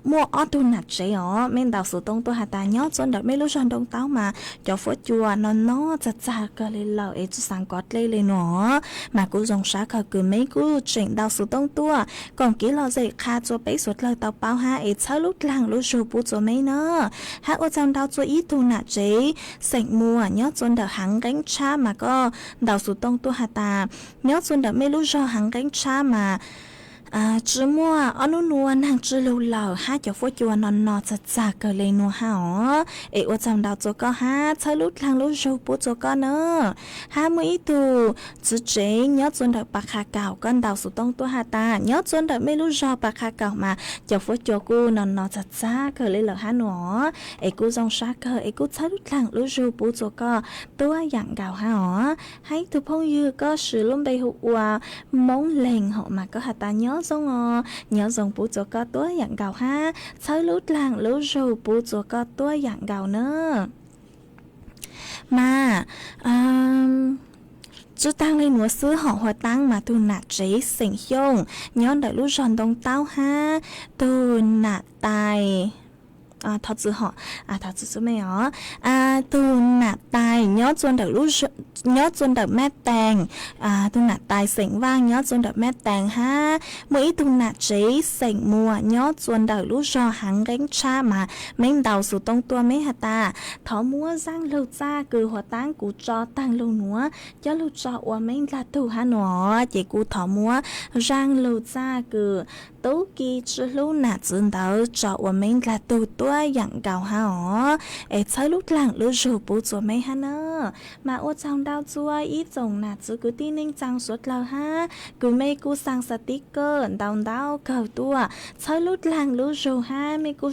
mua ở tu nạ trí mình đào số tông tua hạt ta nhớ chuẩn đợi mấy lúc giòn đông tao mà cho phốt chùa nó chặt chặt cơ lên lợ cho sáng quát lên nó mà cũng dùng sáng khờ cứ mấy cứ chuyện đào số tông tua còn kỹ lo dậy khá cho bấy suốt lời tao bao ha chơi lúc làng lúc rồi bút cho mấy nữa ha ở trong đào cho ít tu nạ chế sạch mua nhớ chuẩn đợi hàng gánh cha mà có đào số tông tua hạt ta nhớ chuẩn đợi mấy lúc do hàng gánh cha mà chứ mua ở nua nàng chứ lâu lờ ha cho phô chùa nó chặt chặt cờ lên nua ha ở trong đào cho có ha chơi lúc làng lúc rồi bút cho có nữa ha mấy tu chứ chế nhớ chuẩn đợi bạc hà cào con đào số tông tua hạt ta nhớ chuẩn đợi mấy lúc do bạc hà cào mà cho phô chùa cô nó chặt chặt cờ lên lờ ha nữa cô dòng sát cờ cô chơi lúc làng lúc rồi bút cho có tua dạng cào ha hay tu phong như có sự luôn đầy hụt móng lèn họ mà có hạt ta nhớ dòng bút cho có tua dạng gạo ha chơi lúc làng lúc rồi bút cho có tua dạng gạo nữa mà chú tăng lên múa sứ họ hòa tăng mà tu nạt chế sinh hiông nhớ đợi lúc giòn đông tao ha tu nạt tài thật sự họ thật sự mấy tu nạt tài nhớ chuẩn đợi mét tàng tu nạt tài sỉnh vang nhớ chuẩn đợi mét tàng ha mỗi tu nạt chế sỉnh mùa nhớ chuẩn đợi lúc do hàng gánh cha mà mấy đầu số tông tua mấy hạt ta thỏ múa giang lâu cha cứ hòa tang cú cho tăng lâu núa cho lâu cho qua mấy là tu ha nó chỉ cú thỏ múa giang lâu cha cứ tố kỳ chứ lúc nạt dừng đỡ cho qua mấy là tu tua dạng gạo ha chơi lúc làng lúc rồi bố chúa mấy ha nơ mà ô trong đau chua ít dòng nạt chứ cứ tin ninh trang suốt lờ ha cứ mấy cô sang sticker đau cầu tua chơi lúc làng lúc rồi ha mấy cô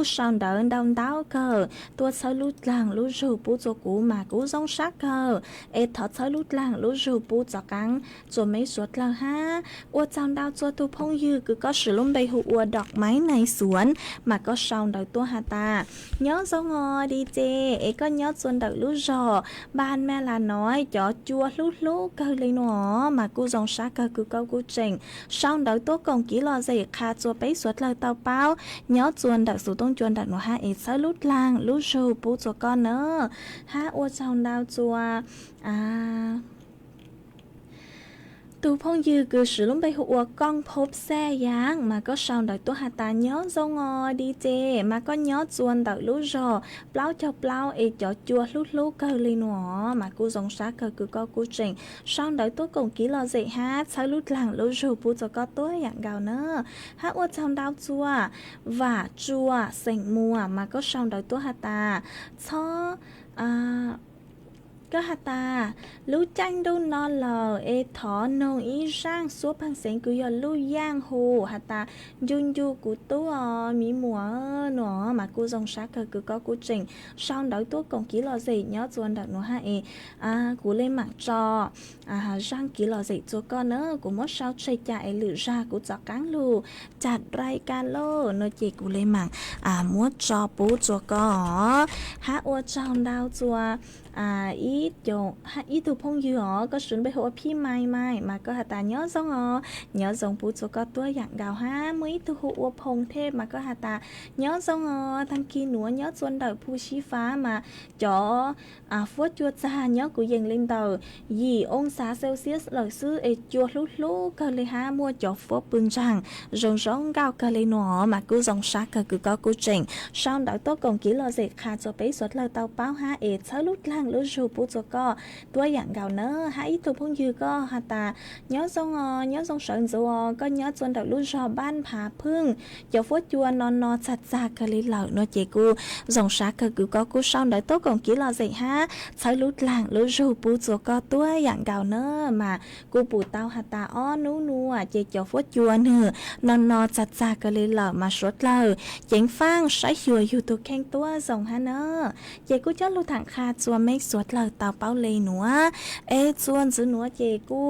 sound đỡ đau cờ tua chơi lúc làng lúc rồi bố chúa cũ mà cú giống sắc cờ thọ chơi lúc làng lúc rồi bố chúa cắn chúa mấy suốt lờ ha ô trong đau chua tu phong như cứ có sử lung đầy hụ đọc máy này xuống mà có xong đợi tua hà ta nhớ dấu ngò đi chê có nhớ xuân đợi lúc rò ban mẹ là nói cho chua lúc cơ lên nó mà cô dòng sát cơ cứ câu cô trình xong đợi tua còn kỹ lo gì khá chua bấy suốt lời tàu bao nhớ xuân đợi số tông chuồn đợi nó ha sớ lúc làng lúc rù bố cho con nữa ha ô xong đau chua tu phong dư cứ sử dụng bay hụa con phốp xe giang mà có sao đợi tôi hạt ta nhớ dâu ngò đi chê mà có nhớ chuồn đợi lúc rồi plau cho plau cho chua lúc cơ lên nó mà cô dòng sát cơ cứ có cô trình sao đợi tôi cùng kỹ lo dậy ha sao lúc làng lúc rồi bố cho có tôi dạng gạo nữa hát ô trong đau chua và chua sành mùa mà có sao đợi tôi hạt ta cho có hạt ta lú chanh đu no lờ thọ nông ý sang số phăng sáng cứ giờ lú giang hồ hạt ta yun yu của tú mỹ mùa nó mà cô dòng sát cơ cứ có cô trình sau đó tú còn kỹ lo gì nhớ chuồn đợt nó hay cú lên mạng cho răng kỹ lo gì cho con nữa của mất sao chơi chạy lử ra của chó cắn lù chặt rai ca lô nó chỉ cú lên mạng muốn cho bố cho con hát ô trong đau chua ít chỗ ít tu phong dư có sướng bây hộ phi mai mà có hạt ta nhớ giống bút cho có tua dạng gạo ha mấy tu hộ phong thêm mà có hạt ta nhớ giống thằng kia nữa nhớ xuân đời phu chi phá mà cho phốt chua cha nhớ của dành lên tờ gì ông xã Celsius lời sư chua lúc cơ lê ha mua cho phốt bưng rằng rong gạo cơ lê nó mà cứ dòng sát cơ cứ có cố trình sau đó tôi còn kỹ lo gì khá cho bấy suất lời tàu báo ha chơi lúc lang รู้จูปูจัวก็ตัวอย่างเก่าเนอะหาอีตัวพงยือก็หาตาย้อนทรงย้อนทรงเฉินจัวก็ย้อนจนแต่รู้จอบ้านผาพึ่งอย่าฟัวจวนนอจัดจากกะลิเหล่าเนเจกูส่งชักกูก็กูช่องได้โตของกี่หล่อสิฮะใช้ลุดหลังรู้จูปูจัวก็ตัวอย่างเก่าเนอะมากูปูเต้าหาตาอ้อนัวเจอย่าฟัวจวนเนอนอจัดจากกะลิเหล่ามาชดเลยเจ๋งฟังใช้หัวอยู่ตัวแข้งตัวส่งฮะเนอะเจกูจะลุถังคาจัวไม่สวดเลยเต่าเป้าเลยหนัวจวนจื้อหนัวเจกู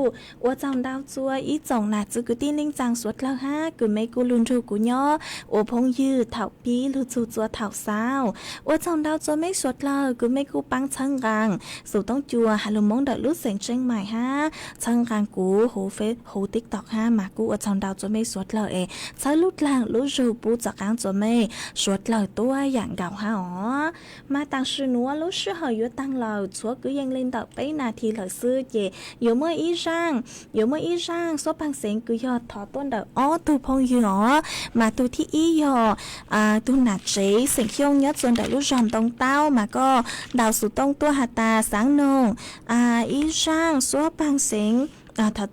ว่าจองดาวจัวอีจ่องหนาจื้อกูตีนิ่งจังสวดแล้วฮะกูไม่กูลุนทูกูย่อโอพงยืดเถ่าปีลุจูจัวเถ่าสาวว่าจองดาวจัวไม่สวดเลยกูไม่กูปังชังกังสู่ต้องจัวฮาลุมงเดลุเสียงเชียงใหม่ฮะชังกังกูโหเฟซโหติ๊กตอกฮะมากูว่าจองดาวจัวไม่สวดเลยใช้ลุดหลังลุจูปูจากกังจัวไม่สวดเลยตัวอย่างเก่าฮะอ๋อมาต่างชื่อหนัวลุชื่อเหยตั้งเราชัวกูยังเล่นต่อไปนาทีเหลือซื้อเจอยู่เมื่ออีร่างซบพังเสียงกูยอดถอต้นเดออ๋อตูพงอยู่อ๋อมาตูที่อียอตูหนักเจเสียงเขี้ยวยัดจนเดอลูกจอมตรงเต้ามาก็ดาวสุดตรงตัวหาตาสังนงอีร่างซบพังเสียงถ้า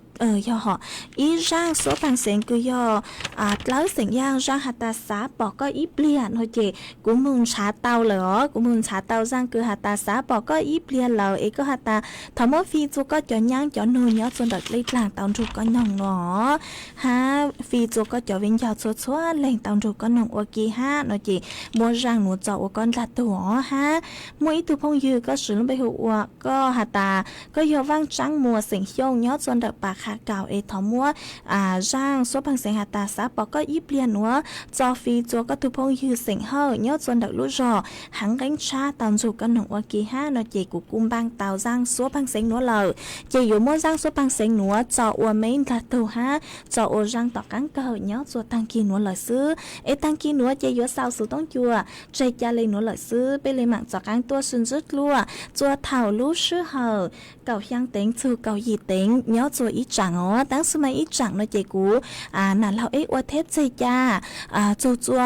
ย่ออีร่างโซปังเสียงกูย่อแล้วเสียงย่างร่างหัตตาสาปอกก็อีเปลี่ยนโอเคกูมุนชาเตาเหรอกูมุนชาเตาร่างคือหัตตาสาปอกก็อีเปลี่ยนเหรอก็หัตตาทำว่าฟีจูก็จ่อย่างจ่อนูเนาะจนดัดเล็กหลังตอนจูก็น่องหนอฮะฟีจูก็จ่อวิญญาณชัวๆแหล่งตอนจูก็น่องโอเคฮะโอเคมัวร่างหนูจ่อก้อนลัดตัวฮะมัวอีตุพงยือก็สืนไปหัวก็หัตตาก็ย่อว่างจังมัวเสียงเขี้ยวเนาะจนดัดปากเก่าทอมัวร่างโซพังเสียงหาตาซาปอก็อีเปลี่ยนหัวจอฟีจัวก็ทุพงยือเสียงเฮายอดจนดักลุจอหังกังชาตอนจูกันหนวกีห้านเจกูกุมบางเตาร่างโซพังเสียงหัวเลยเจอยู่มัวร่างโซพังเสียงหัวจออวไม่ละตัวฮะจอโอร่างต่อกังเกยยอดจัวตังกีหัวเลยซื้อตังกีหัวเจอยู่สาวสูต้องจัวใจยาเลยหัวเลยซื้อไปเลยหมักจอกังตัวสุนจุดลัวจัวเท่าลู่ชื่อเฮาเก่ายังเต็งจูเก่ายีเต็งยอดจัวอีจังอ๋อตั้งสมัยอีจังเนาะเจกูนั่นเราว่าเทพใจยาจัว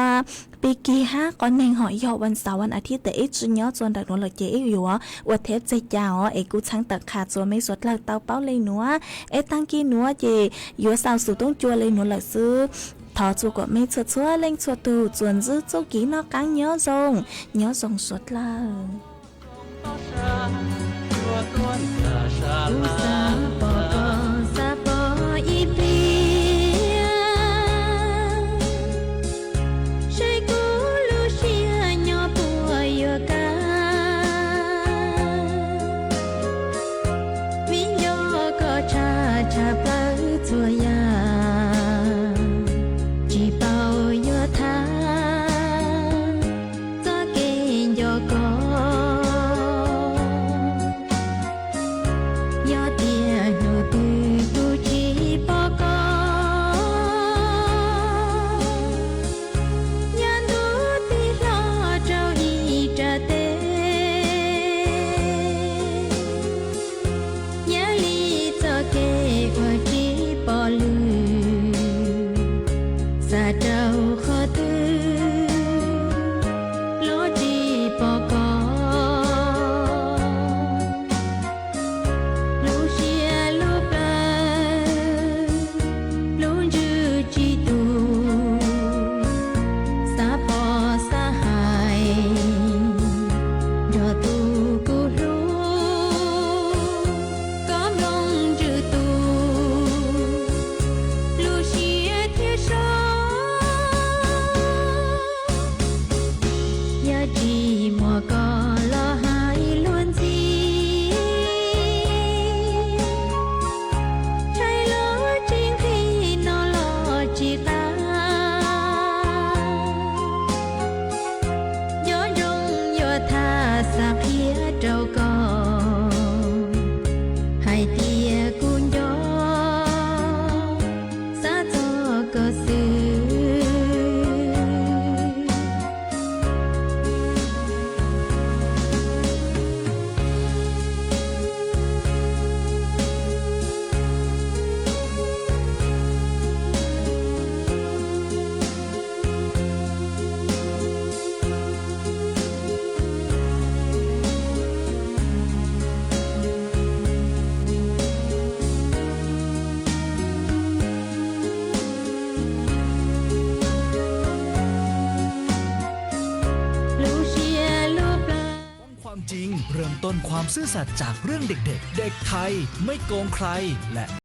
ปีกีฮะก่อนแนงหอยยอวันเสาร์วันอาทิตย์แต่จุนยอจนดักนวลเจอยู่ว่าเทพใจยากูช่างตักขาดจัวไม่สดเลยเตาเป้าเลยหนัวตั้งกีหนัวเจอยู่สาวสู่ต้องจัวเลยหนัวเลยซื้อถอจัวก็ไม่ชัวเล่งชัวตูจวนซื้อจุกีนอกังยอทรงสดเลยยอดดี เริ่มต้นความซื่อสัตย์จากเรื่องเด็กๆ เด็กไทยไม่โกงใครและ